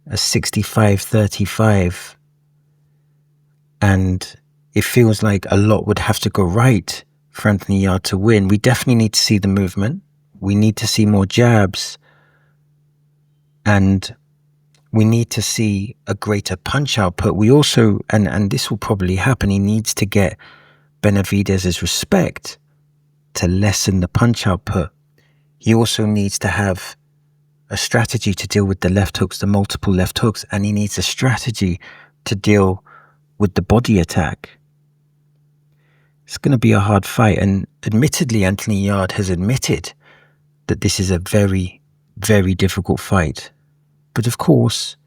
S1: a 65-35. And it feels like a lot would have to go right for Anthony Yarde to win. We definitely need to see the movement. We need to see more jabs. and we need to see a greater punch output. We also, and this will probably happen, he needs to get Benavidez's respect to lessen the punch output. He also needs to have a strategy to deal with the left hooks, the multiple left hooks, and he needs a strategy to deal with the body attack. It's going to be a hard fight, and admittedly, Anthony Yarde has admitted that this is a very, very difficult fight. But of course,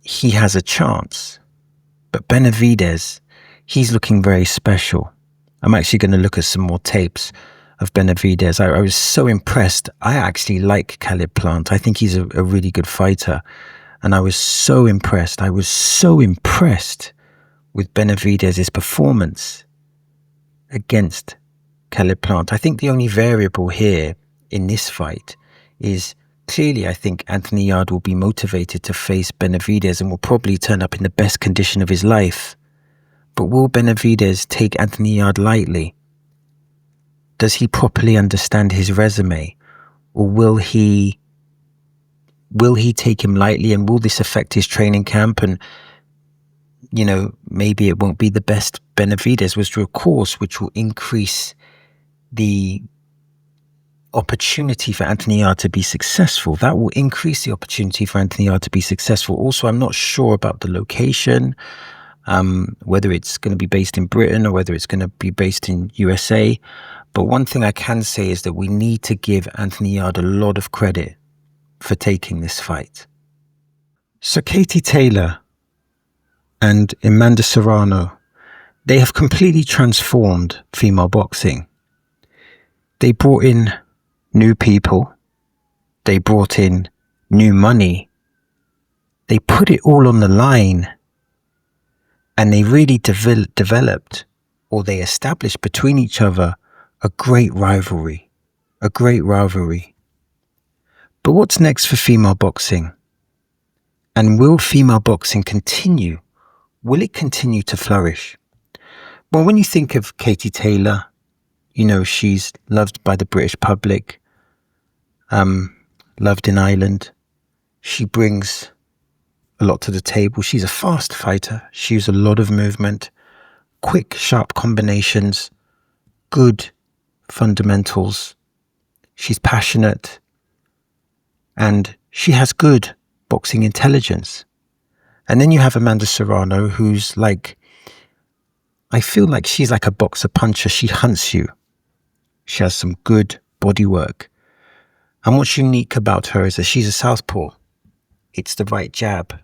S1: he has a chance. But Benavidez, he's looking very special. I'm actually going to look at some more tapes of Benavidez. I was so impressed. I actually like Caleb Plant. I think he's a really good fighter. And I was so impressed. I was so impressed with Benavidez's performance against Caleb Plant. I think the only variable here in this fight is clearly, I think Anthony Yarde will be motivated to face Benavidez and will probably turn up in the best condition of his life. But will Benavidez take Anthony Yarde lightly? Does he properly understand his resume? Or will he take him lightly, and will this affect his training camp? And, you know, maybe it won't be the best Benavidez was through a course, which will increase the opportunity for Anthony Yarde to be successful. That will increase the opportunity for Anthony Yarde to be successful. Also, I'm not sure about the location, whether it's going to be based in Britain or whether it's going to be based in USA. But one thing I can say is that we need to give Anthony Yarde a lot of credit for taking this fight. So Katie Taylor and Amanda Serrano, they have completely transformed female boxing. They brought in new people. They brought in new money. They put it all on the line. And they really developed, or they established between each other, a great rivalry. A great rivalry. But what's next for female boxing? And will female boxing continue? Will it continue to flourish? Well, when you think of Katie Taylor, you know, she's loved by the British public, loved in Ireland. She brings a lot to the table. She's a fast fighter. She uses a lot of movement, quick, sharp combinations, good fundamentals. She's passionate, and she has good boxing intelligence. And then you have Amanda Serrano, who's like, I feel like she's like a boxer puncher. She hunts you. She has some good body work. And what's unique about her is that she's a southpaw. It's the right jab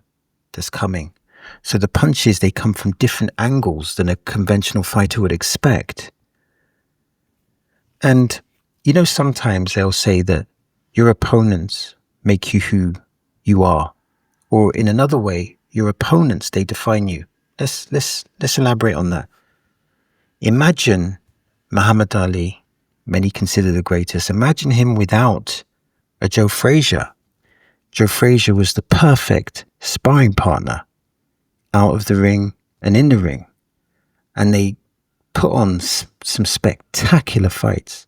S1: that's coming. So the punches, they come from different angles than a conventional fighter would expect. And, you know, sometimes they'll say that your opponents make you who you are. Or in another way, your opponents, they define you. Let's elaborate on that. Imagine Muhammad Ali, many consider the greatest. Imagine him without a Joe Frazier. Joe Frazier was the perfect sparring partner out of the ring and in the ring. And they put on some spectacular fights.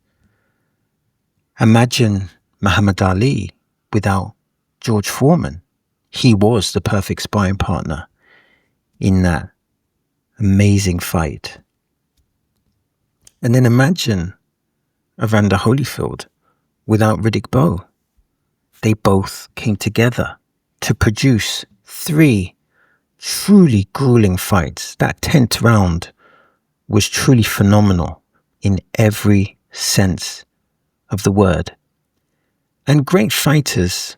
S1: Imagine Muhammad Ali without George Foreman. He was the perfect sparring partner in that amazing fight. And then imagine Evander Holyfield without Riddick Bowe. They both came together to produce 3 truly grueling fights. That 10th round was truly phenomenal in every sense of the word. And great fighters,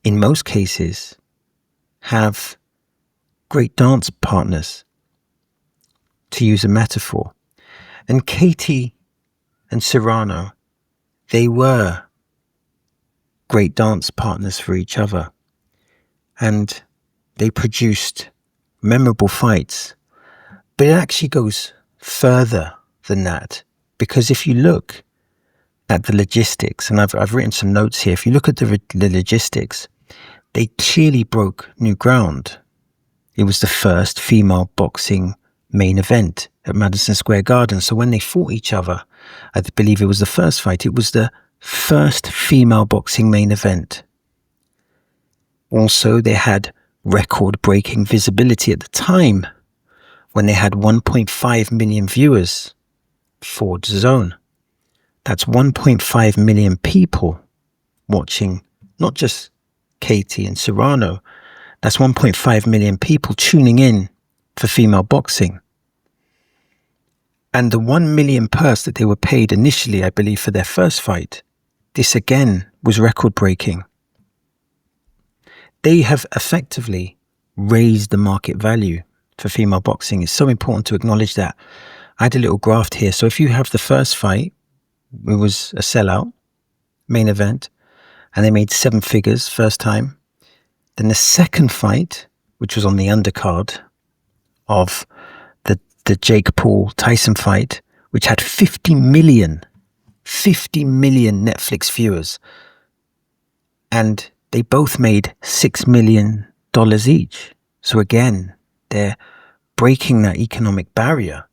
S1: in most cases, have great dance partners, to use a metaphor. And Katie and Serrano, they were great dance partners for each other. And they produced memorable fights. But it actually goes further than that. Because if you look at the logistics, and I've written some notes here, if you look at the logistics, they clearly broke new ground. It was the first female boxing main event at Madison Square Garden. So when they fought each other, I believe it was the first fight, it was the first female boxing main event. Also, they had record-breaking visibility at the time when they had 1.5 million viewers for DAZN. That's 1.5 million people watching, not just Katie and Serrano. That's 1.5 million people tuning in for female boxing. And the 1 million purse that they were paid initially, I believe, for their first fight, this again was record-breaking. They have effectively raised the market value for female boxing. It's so important to acknowledge that. I had a little graph here. So if you have the first fight, it was a sellout, main event, and they made 7 figures first time. Then the second fight, which was on the undercard of the Jake Paul Tyson fight, which had 50 million Netflix viewers, and they both made $6 million each. So again, they're breaking that economic barrier.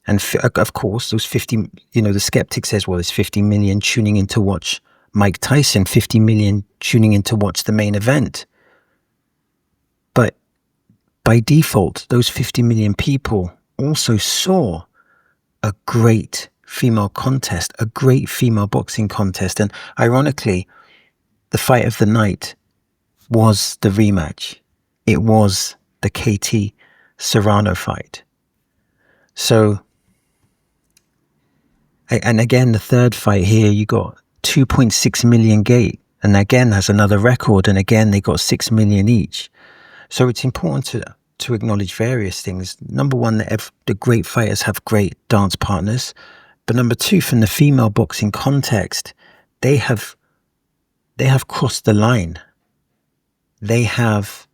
S1: And of course, those 50, the skeptic says, well, there's 50 million tuning in to watch Mike Tyson, 50 million tuning in to watch the main event. But by default, those 50 million people also saw a great female contest, a great female boxing contest. And ironically, the fight of the night was the rematch. It was the KT Serrano fight. So, and again, the third fight here, you got 2.6 million gate. And again, that's another record. And again, they got 6 million each. So it's important to acknowledge various things. Number one, that the great fighters have great dance partners. But number two, from the female boxing context, they have crossed the line. They have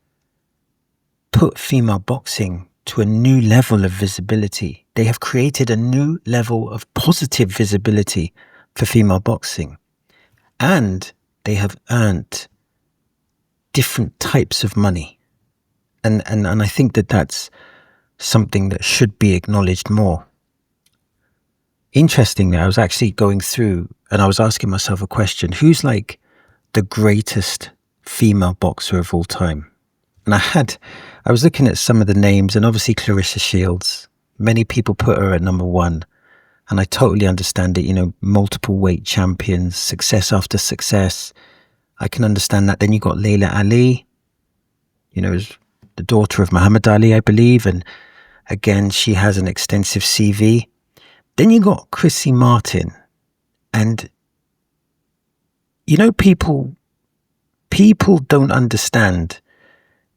S1: put female boxing to a new level of visibility. They have created a new level of positive visibility for female boxing. And they have earned different types of money. And I think that that's something that should be acknowledged more. Interestingly, I was actually going through and I was asking myself a question. Who's like the greatest female boxer of all time? And I was looking at some of the names, and obviously Clarissa Shields. Many people put her at number one. And I totally understand it, multiple weight champions, success after success. I can understand that. Then you got Layla Ali, the daughter of Muhammad Ali, I believe. And again, she has an extensive CV. Then you got Chrissy Martin. And, people don't understand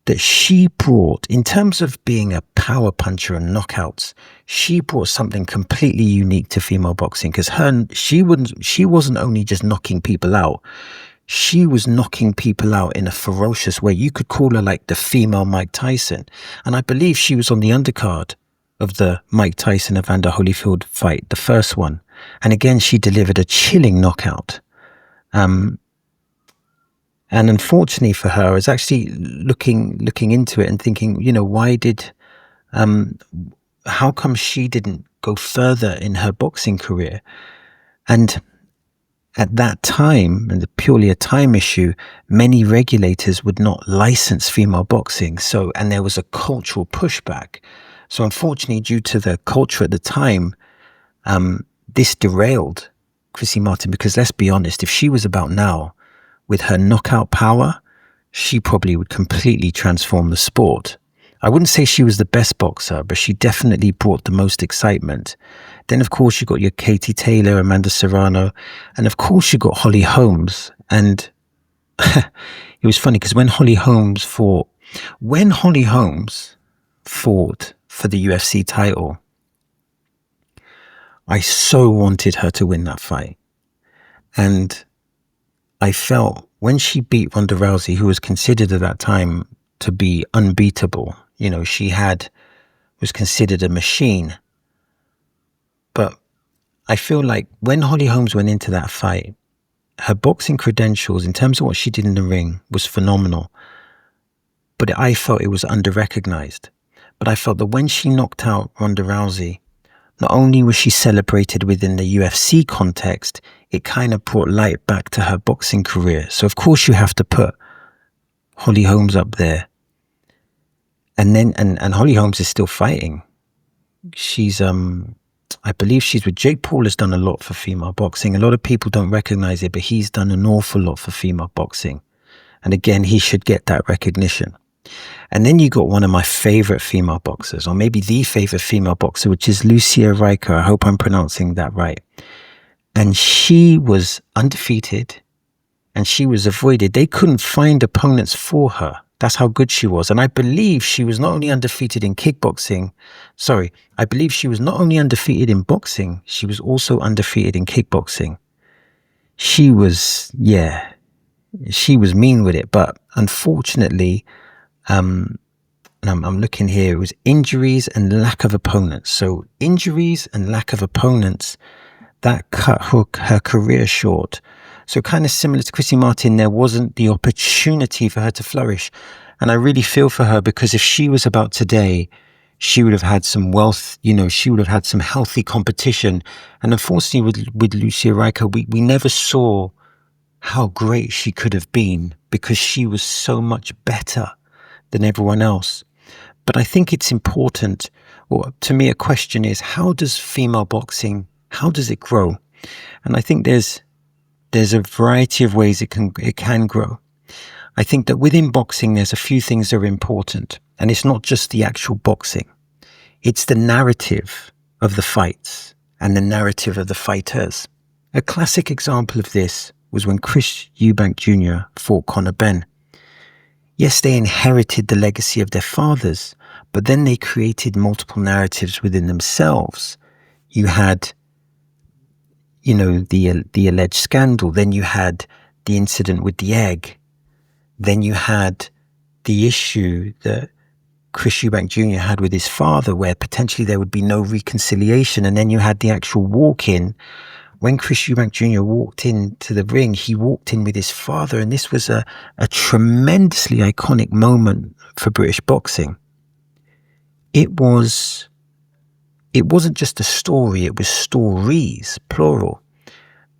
S1: that she brought, in terms of being a power puncher and knockouts, she brought something completely unique to female boxing, because she wasn't only just knocking people out, she was knocking people out in a ferocious way. You could call her like the female Mike Tyson. And I believe she was on the undercard of the Mike Tyson Evander Holyfield fight, the first one. And again, she delivered a chilling knockout. And unfortunately for her, I was actually looking into it and thinking, how come she didn't go further in her boxing career? And at that time, and purely a time issue, many regulators would not license female boxing. And there was a cultural pushback. So unfortunately, due to the culture at the time, this derailed Chrissy Martin, because let's be honest, if she was about now, with her knockout power, she probably would completely transform the sport. I wouldn't say she was the best boxer, but she definitely brought the most excitement. Then, of course, you got your Katie Taylor, Amanda Serrano, and of course, you got Holly Holmes. And it was funny because when Holly Holmes fought for the UFC title, I so wanted her to win that fight. And I felt when she beat Ronda Rousey, who was considered at that time to be unbeatable, she was considered a machine. But I feel like when Holly Holmes went into that fight, her boxing credentials in terms of what she did in the ring was phenomenal. But I felt it was under-recognized. But I felt that when she knocked out Ronda Rousey, not only was she celebrated within the UFC context, it kind of brought light back to her boxing career. So of course you have to put Holly Holmes up there. And then, and Holly Holmes is still fighting. She's, I believe she's with Jake Paul, has done a lot for female boxing. A lot of people don't recognize it, but he's done an awful lot for female boxing. And again, he should get that recognition. And then you got one of my favorite female boxers, or maybe the favorite female boxer, which is Lucia Riker. I hope I'm pronouncing that right. And she was undefeated and she was avoided. They couldn't find opponents for her. That's how good she was. And I believe she was not only undefeated in kickboxing. Sorry, I believe she was not only undefeated in boxing, she was also undefeated in kickboxing. She was, yeah, she was mean with it. But unfortunately, and I'm looking here, it was injuries and lack of opponents. So injuries and lack of opponents, that cut her career short. So kind of similar to Chrissy Martin, there wasn't the opportunity for her to flourish. And I really feel for her, because if she was about today, she would have had some wealth, you know, she would have had some healthy competition. And unfortunately with Lucia Riker, we never saw how great she could have been, because she was so much better than everyone else. But I think it's important, or to me a question is, how does female boxing, how does it grow? And I think there's a variety of ways it can grow. I think that within boxing, there's a few things that are important. And it's not just the actual boxing. It's the narrative of the fights and the narrative of the fighters. A classic example of this was when Chris Eubank Jr. fought Conor Benn. Yes, they inherited the legacy of their fathers, but then they created multiple narratives within themselves. You had, you know, the alleged scandal. Then you had the incident with the egg. Then you had the issue that Chris Eubank Jr. had with his father, where potentially there would be no reconciliation. And then you had the actual walk-in. When Chris Eubank Jr. walked into the ring, he walked in with his father. And this was a tremendously iconic moment for British boxing. It wasn't just a story, it was stories, plural.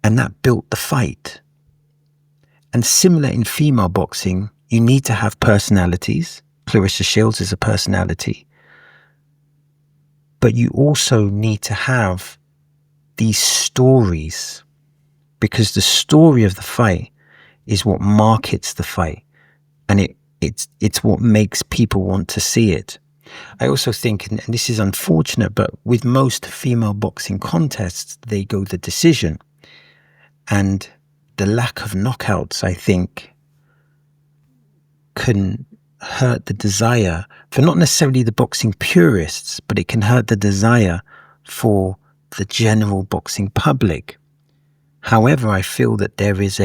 S1: And that built the fight. And similar in female boxing, you need to have personalities. Clarissa Shields is a personality. But you also need to have these stories, because the story of the fight is what markets the fight, and it's what makes people want to see it. I also think, and this is unfortunate, but with most female boxing contests, they go the decision, and the lack of knockouts, I think, can hurt the desire for not necessarily the boxing purists, but it can hurt the desire for the general boxing public. However, I feel that there is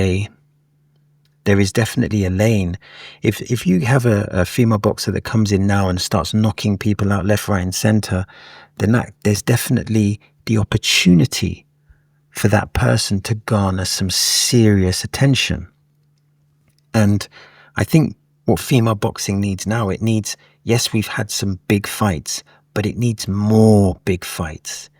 S1: definitely a lane. If you have a female boxer that comes in now and starts knocking people out left, right and center, then there's definitely the opportunity for that person to garner some serious attention. And I think what female boxing needs now, it needs, yes, we've had some big fights, but it needs more big fights.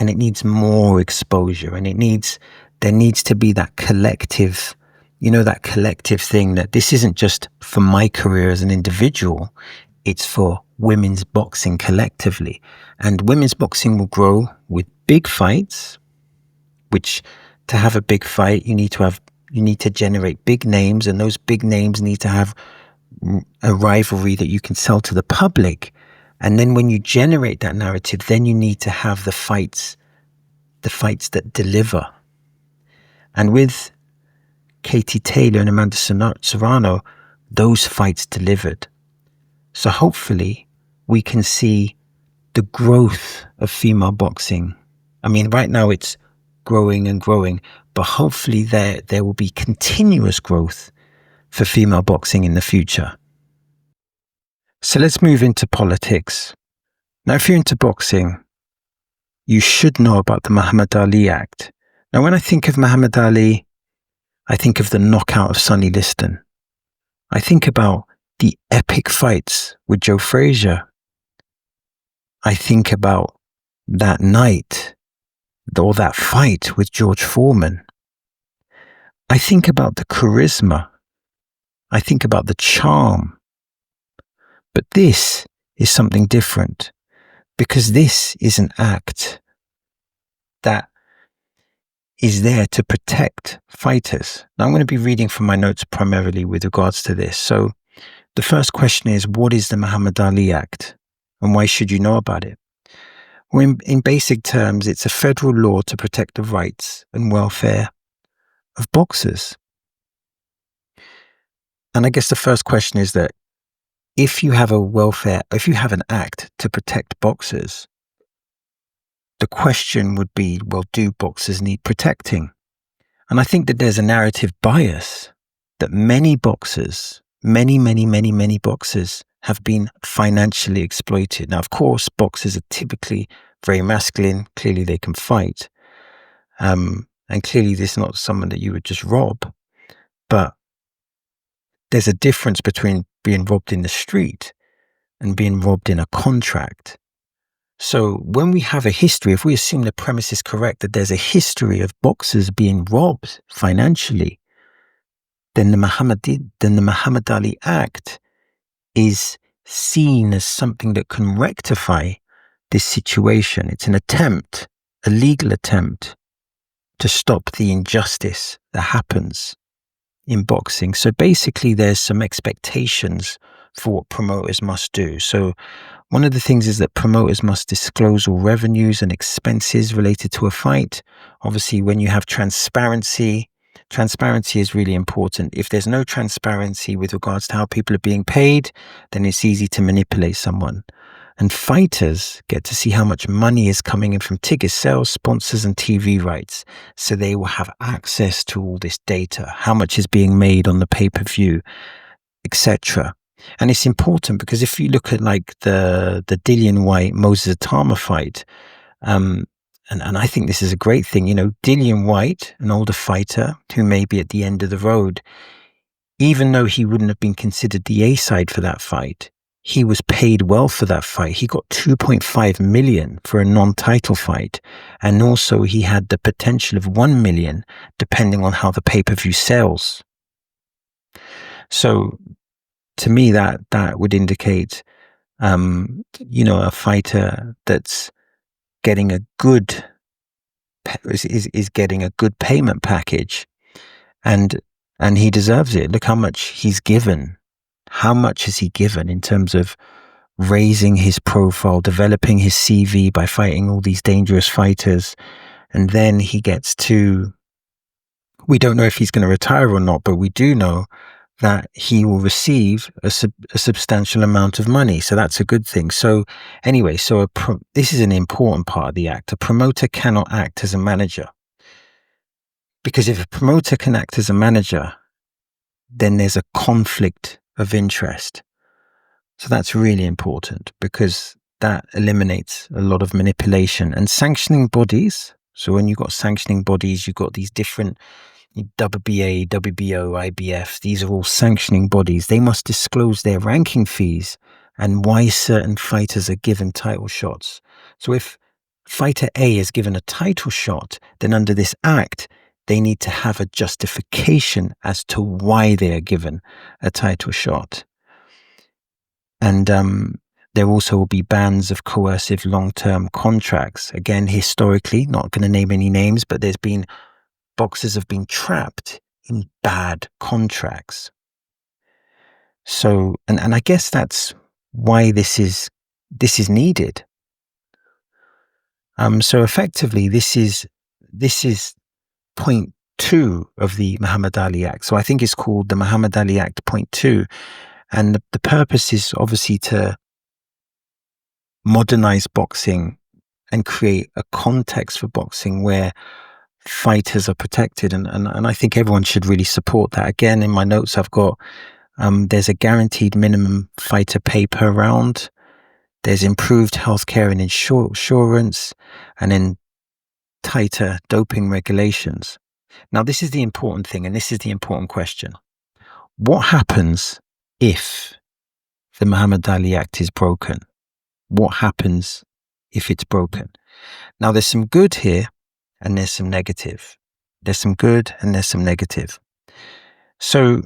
S1: And it needs more exposure, and there needs to be that collective, you know, that collective thing, that this isn't just for my career as an individual, it's for women's boxing collectively. And women's boxing will grow with big fights, which to have a big fight, you need to generate big names, and those big names need to have a rivalry that you can sell to the public. And then when you generate that narrative, then you need to have the fights that deliver. And with Katie Taylor and Amanda Serrano, those fights delivered. So hopefully we can see the growth of female boxing. I mean, right now it's growing and growing, but hopefully there will be continuous growth for female boxing in the future. So let's move into politics. Now, if you're into boxing, you should know about the Muhammad Ali Act. Now, when I think of Muhammad Ali, I think of the knockout of Sonny Liston. I think about the epic fights with Joe Frazier. I think about that night, or that fight with George Foreman. I think about the charisma. I think about the charm. But this is something different, because this is an act that is there to protect fighters. Now, I'm going to be reading from my notes primarily with regards to this. So the first question is, what is the Muhammad Ali Act and why should you know about it? Well, in basic terms, it's a federal law to protect the rights and welfare of boxers. And I guess the first question is that if you have an act to protect boxers, the question would be, well, do boxers need protecting? And I think that there's a narrative bias that many boxers, many boxers have been financially exploited. Now, of course, boxers are typically very masculine. Clearly, they can fight. And clearly, this is not someone that you would just rob. But there's a difference between being robbed in the street and being robbed in a contract. So when we have a history, if we assume the premise is correct, that there's a history of boxers being robbed financially, then the Muhammad Ali Act is seen as something that can rectify this situation. It's an attempt, a legal attempt, to stop the injustice that happens in boxing. So basically, there's some expectations for what promoters must do. So one of the things is that promoters must disclose all revenues and expenses related to a fight. Obviously, when you have transparency is really important. If there's no transparency with regards to how people are being paid, then it's easy to manipulate someone. And fighters get to see how much money is coming in from ticket sales, sponsors, and TV rights. So they will have access to all this data, how much is being made on the pay-per-view, etc. And it's important because if you look at like the Dillian White Moses Atama fight, and I think this is a great thing, Dillian White, an older fighter who may be at the end of the road, even though he wouldn't have been considered the A side for that fight, he was paid well for that fight. He got 2.5 million for a non-title fight. And also he had the potential of 1 million depending on how the pay-per-view sells. So to me, that would indicate, a fighter that's getting a good, is getting a good payment package, and he deserves it. Look how much he's given. How much has he given in terms of raising his profile, developing his CV by fighting all these dangerous fighters, and then he gets to. We don't know if he's going to retire or not, but we do know that he will receive a substantial amount of money. So that's a good thing. So anyway, this is an important part of the act. A promoter cannot act as a manager. Because if a promoter can act as a manager, then there's a conflict of interest. So that's really important because that eliminates a lot of manipulation. And sanctioning bodies, so when you've got sanctioning bodies, you've got these different WBA, WBO, IBF, these are all sanctioning bodies. They must disclose their ranking fees and why certain fighters are given title shots. So if fighter A is given a title shot, then under this act, they need to have a justification as to why they are given a title shot. And there also will be bans of coercive long-term contracts. Again, historically, not going to name any names, but boxers have been trapped in bad contracts. So, and I guess that's why this is needed. So effectively, this is point 2 of the Muhammad Ali Act. So I think it's called the Muhammad Ali Act point 2. And the purpose is obviously to modernize boxing and create a context for boxing where fighters are protected, and I think everyone should really support that. Again, in my notes I've got there's a guaranteed minimum fighter pay per round, there's improved healthcare and insurance, and then tighter doping regulations. Now this is the important thing, and this is the important question. What happens if the Muhammad Ali Act is broken? What happens if it's broken? Now there's some good here and there's some negative. There's some good and there's some negative. So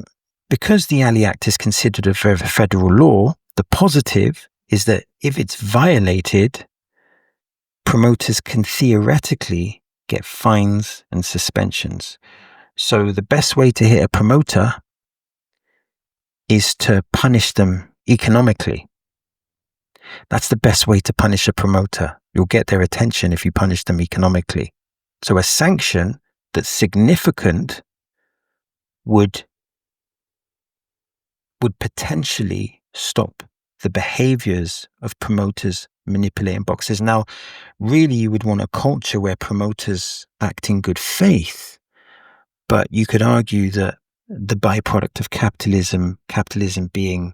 S1: because the Ali Act is considered a federal law, the positive is that if it's violated, promoters can theoretically get fines and suspensions. So the best way to hit a promoter is to punish them economically. That's the best way to punish a promoter. You'll get their attention if you punish them economically. So a sanction that's significant would potentially stop the behaviors of promoters manipulating boxers. Now, really, you would want a culture where promoters act in good faith, but you could argue that the byproduct of capitalism being,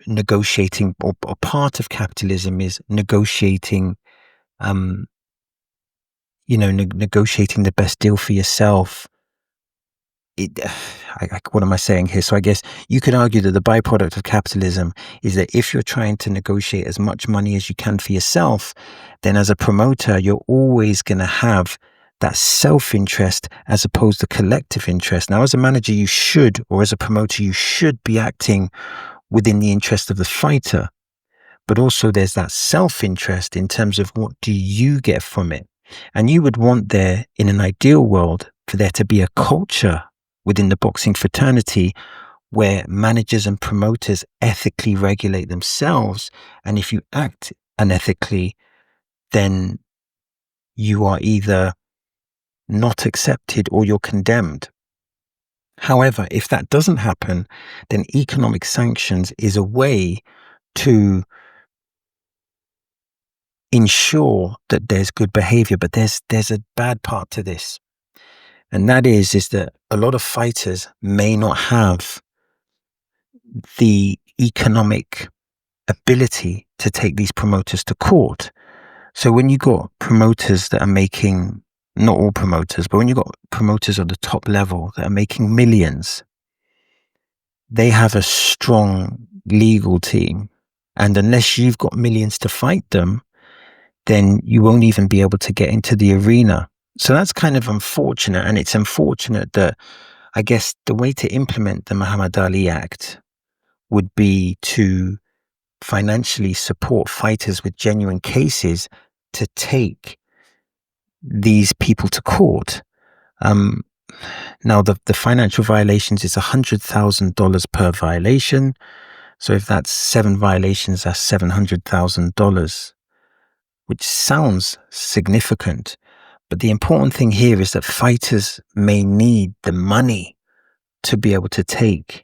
S1: negotiating, or part of capitalism is negotiating, negotiating the best deal for yourself. What am I saying here? So I guess you could argue that the byproduct of capitalism is that if you're trying to negotiate as much money as you can for yourself, then as a promoter, you're always going to have that self-interest as opposed to collective interest. Now, as a manager, or as a promoter, you should be acting within the interest of the fighter. But also there's that self-interest in terms of what do you get from it? And you would want there, in an ideal world, for there to be a culture within the boxing fraternity where managers and promoters ethically regulate themselves. And if you act unethically, then you are either not accepted or you're condemned. However, if that doesn't happen, then economic sanctions is a way to ensure that there's good behavior. But there's a bad part to this. And that is that a lot of fighters may not have the economic ability to take these promoters to court. So when you got promoters that are making, not all promoters, but when you got promoters at the top level that are making millions, they have a strong legal team. And unless you've got millions to fight them, then you won't even be able to get into the arena. So that's kind of unfortunate. And it's unfortunate that, I guess, the way to implement the Muhammad Ali Act would be to financially support fighters with genuine cases to take these people to court. Now, the financial violations is $100,000 per violation. So if that's 7 violations, that's $700,000, which sounds significant. But the important thing here is that fighters may need the money to be able to take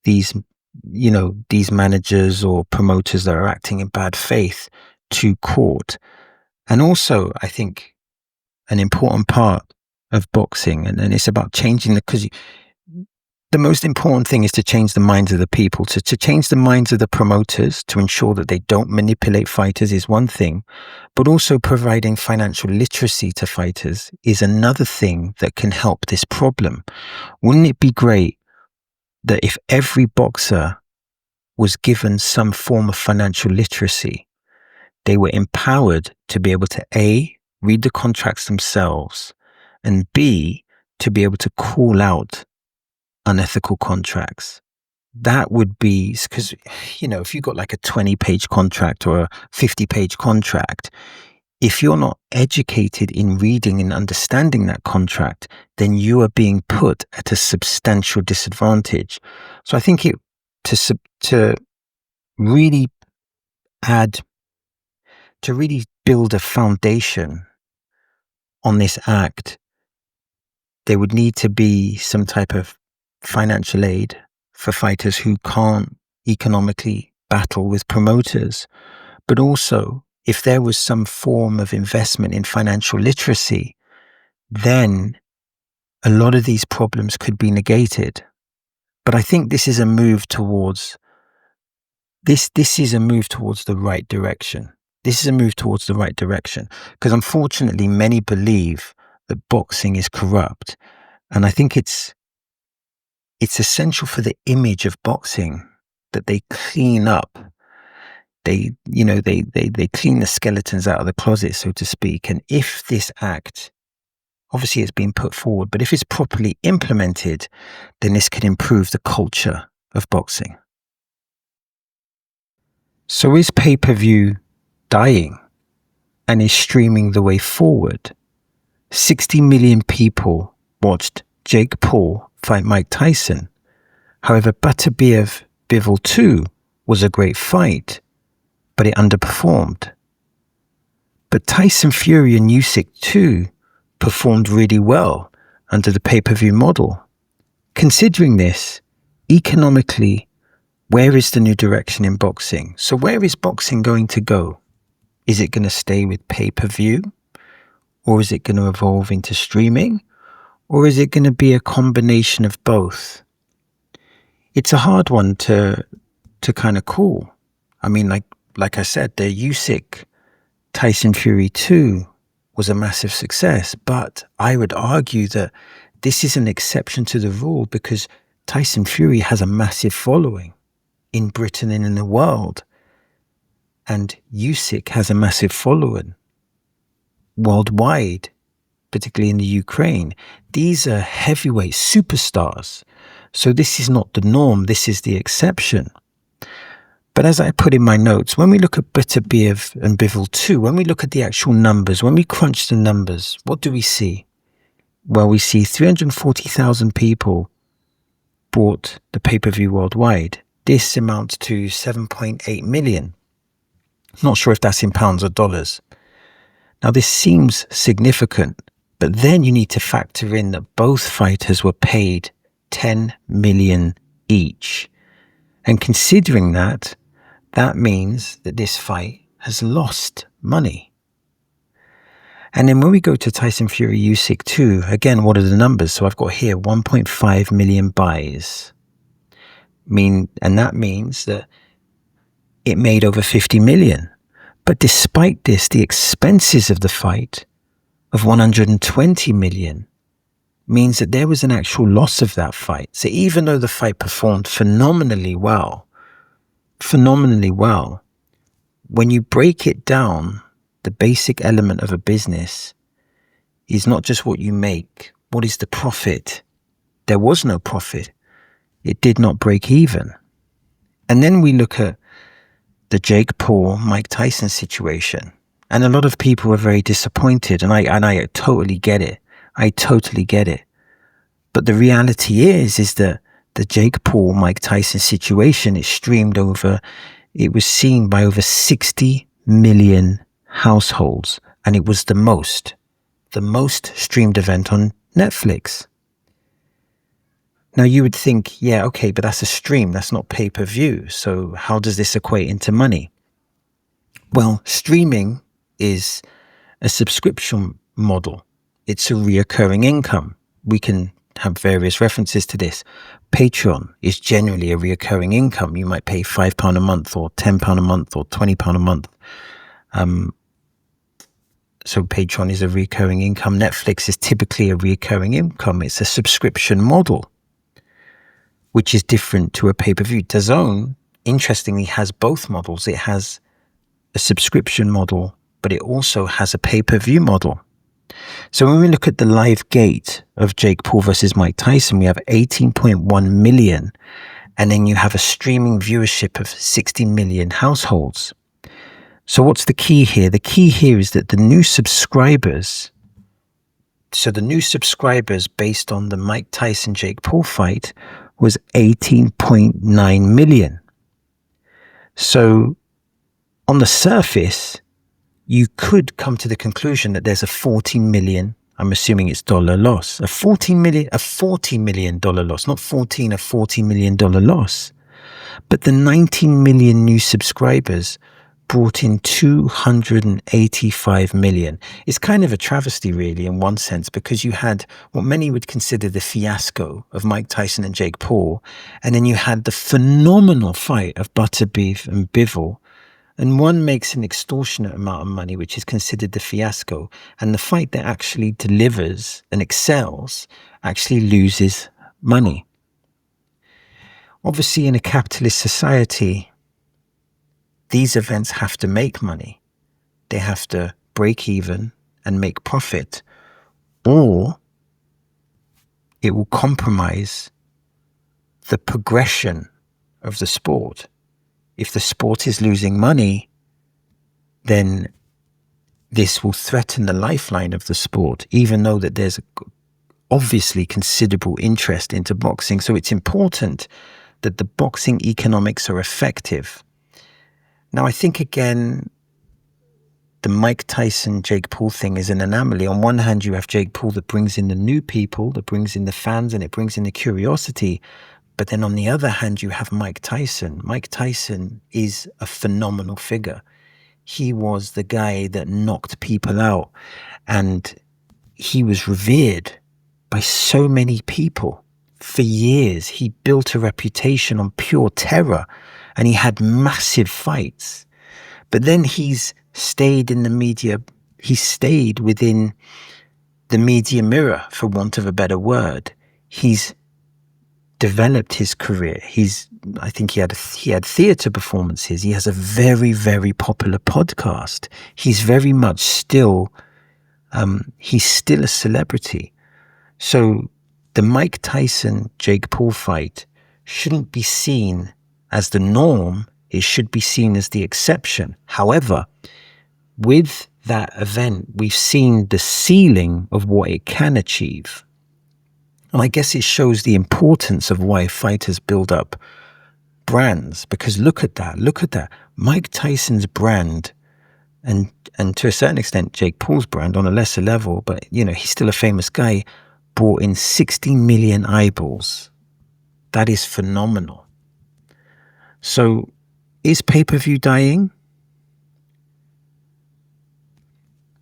S1: these managers or promoters that are acting in bad faith to court. And also, I think an important part of boxing, and it's about changing because the most important thing is to change the minds of the people. To change the minds of the promoters, to ensure that they don't manipulate fighters, is one thing, but also providing financial literacy to fighters is another thing that can help this problem. Wouldn't it be great that if every boxer was given some form of financial literacy, they were empowered to be able to A, read the contracts themselves, and B, to be able to call out unethical contracts? That would be, because, if you got like a 20-page contract or a 50-page contract, if you're not educated in reading and understanding that contract, then you are being put at a substantial disadvantage. So I think to really build a foundation on this act, there would need to be some type of financial aid for fighters who can't economically battle with promoters. But also, if there was some form of investment in financial literacy, then a lot of these problems could be negated. But I think this is a move towards the right direction. This is a move towards the right direction, because unfortunately many believe that boxing is corrupt. And I think it's essential for the image of boxing that they clean up. They clean the skeletons out of the closet, so to speak. And if this act Obviously, it's been put forward, but if it's properly implemented, then this can improve the culture of boxing. So is pay-per-view dying, and is streaming the way forward? 60 million people watched Jake Paul fight Mike Tyson. However, Beterbiev Bivol 2 was a great fight, but it underperformed. But Tyson Fury and Usyk 2 performed really well under the pay-per-view model. Considering this, economically, where is the new direction in boxing? So where is boxing going to go? Is it going to stay with pay-per-view? Or is it going to evolve into streaming? Or is it going to be a combination of both? It's a hard one to kind of call. I mean, like I said, the Usyk Tyson Fury 2 was a massive success, but I would argue that this is an exception to the rule because Tyson Fury has a massive following in Britain and in the world, and Usyk has a massive following worldwide, particularly in the Ukraine. These are heavyweight superstars, so this is not the norm, this is the exception. But as I put in my notes, when we look at Beterbiev and Bivol 2, when we look at the actual numbers, when we crunch the numbers, what do we see? Well, we see 340,000 people bought the pay-per-view worldwide. This amounts to 7.8 million. Not sure if that's in pounds or dollars. Now, this seems significant, but then you need to factor in that both fighters were paid 10 million each. And considering that, that means that this fight has lost money. And then when we go to Tyson Fury Usyk 2, again, what are the numbers? So I've got here 1.5 million buys. And that means that it made over 50 million. But despite this, the expenses of the fight of 120 million means that there was an actual loss of that fight. So even though the fight performed phenomenally well, when you break it down, the basic element of a business is not just what you make. What is the profit? There was no profit. It did not break even. And then we look at the Jake Paul, Mike Tyson situation. And a lot of people were very disappointed. And I totally get it. I totally get it. But the reality is that the Jake Paul, Mike Tyson situation, it was seen by over 60 million households. And it was the most streamed event on Netflix. Now you would think, yeah, okay, but that's a stream, that's not pay-per-view. So how does this equate into money? Well, streaming is a subscription model. It's a reoccurring income. We can have various references to this. Patreon is generally a reoccurring income. You might pay £5 a month or £10 a month or £20 a month. So Patreon is a recurring income. Netflix is typically a recurring income. It's a subscription model, which is different to a pay-per-view. DAZN, interestingly, has both models. It has a subscription model, but it also has a pay-per-view model. So when we look at the live gate of Jake Paul versus Mike Tyson, we have 18.1 million, and then you have a streaming viewership of 60 million households. So what's the key here? The key here is that the new subscribers based on the Mike Tyson Jake Paul fight was 18.9 million. So on the surface, you could come to the conclusion that there's a 14 million, I'm assuming it's dollar loss, a $40 million loss, not 14, a $40 million loss. But the 19 million new subscribers brought in 285 million. It's kind of a travesty, really, in one sense, because you had what many would consider the fiasco of Mike Tyson and Jake Paul, and then you had the phenomenal fight of Beterbiev and Bivol, and one makes an extortionate amount of money, which is considered the fiasco, and the fight that actually delivers and excels actually loses money. Obviously, in a capitalist society, these events have to make money. They have to break even and make profit, or it will compromise the progression of the sport. If the sport is losing money, then this will threaten the lifeline of the sport, even though that there's obviously considerable interest into boxing. So it's important that the boxing economics are effective. Now, I think, again, the Mike Tyson, Jake Paul thing is an anomaly. On one hand, you have Jake Paul that brings in the new people, that brings in the fans, and it brings in the curiosity. But then on the other hand, you have Mike Tyson. Mike Tyson is a phenomenal figure. He was the guy that knocked people out, and he was revered by so many people for years. He built a reputation on pure terror, and he had massive fights. But then he's stayed in the media. He stayed within the media mirror, for want of a better word. He's developed his career. I think he had theatre performances. He has a very, very popular podcast. He's very much still, he's still a celebrity. So the Mike Tyson, Jake Paul fight shouldn't be seen as the norm. It should be seen as the exception. However, with that event, we've seen the ceiling of what it can achieve. And I guess it shows the importance of why fighters build up brands, because look at that. Mike Tyson's brand, and to a certain extent, Jake Paul's brand on a lesser level, but he's still a famous guy, brought in 60 million eyeballs. That is phenomenal. So is pay-per-view dying?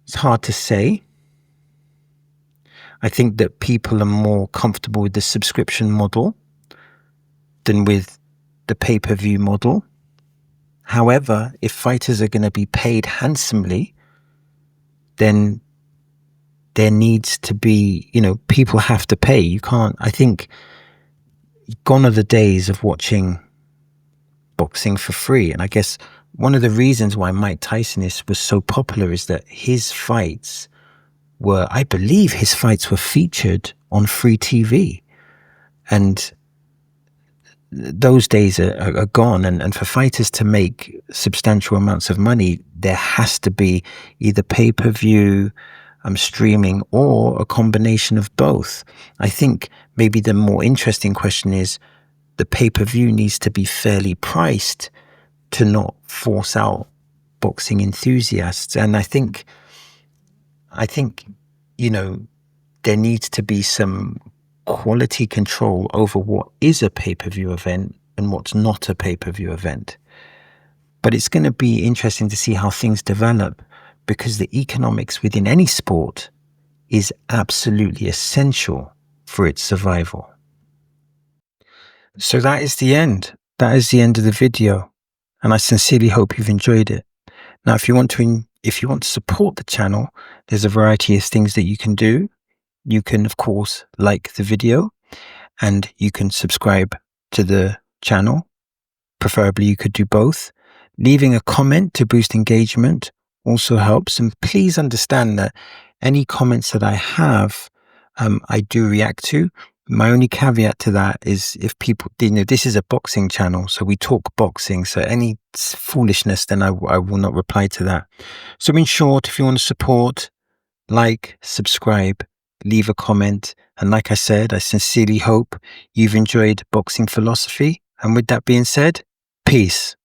S1: It's hard to say. I think that people are more comfortable with the subscription model than with the pay-per-view model. However, if fighters are going to be paid handsomely, then there needs to be, people have to pay. You can't, I think, gone are the days of watching boxing for free. And I guess one of the reasons why Mike Tyson was so popular is that his fights were, I believe his fights were featured on free TV. And those days are gone. And for fighters to make substantial amounts of money, there has to be either pay-per-view, streaming, or a combination of both. I think maybe the more interesting question is the pay-per-view needs to be fairly priced to not force out boxing enthusiasts. And I think, there needs to be some quality control over what is a pay-per-view event and what's not a pay-per-view event. But it's going to be interesting to see how things develop, because the economics within any sport is absolutely essential for its survival. So that is the end. That is the end of the video. And I sincerely hope you've enjoyed it. Now, if you want to support the channel, there's a variety of things that you can do. You can, of course, like the video, and you can subscribe to the channel. Preferably, you could do both. Leaving a comment to boost engagement also helps. And please understand that any comments that I have, I do react to. My only caveat to that is if people, this is a boxing channel, so we talk boxing. So any foolishness, then I will not reply to that. So in short, if you want to support, like, subscribe, leave a comment. And like I said, I sincerely hope you've enjoyed Boxing Philosophy. And with that being said, peace.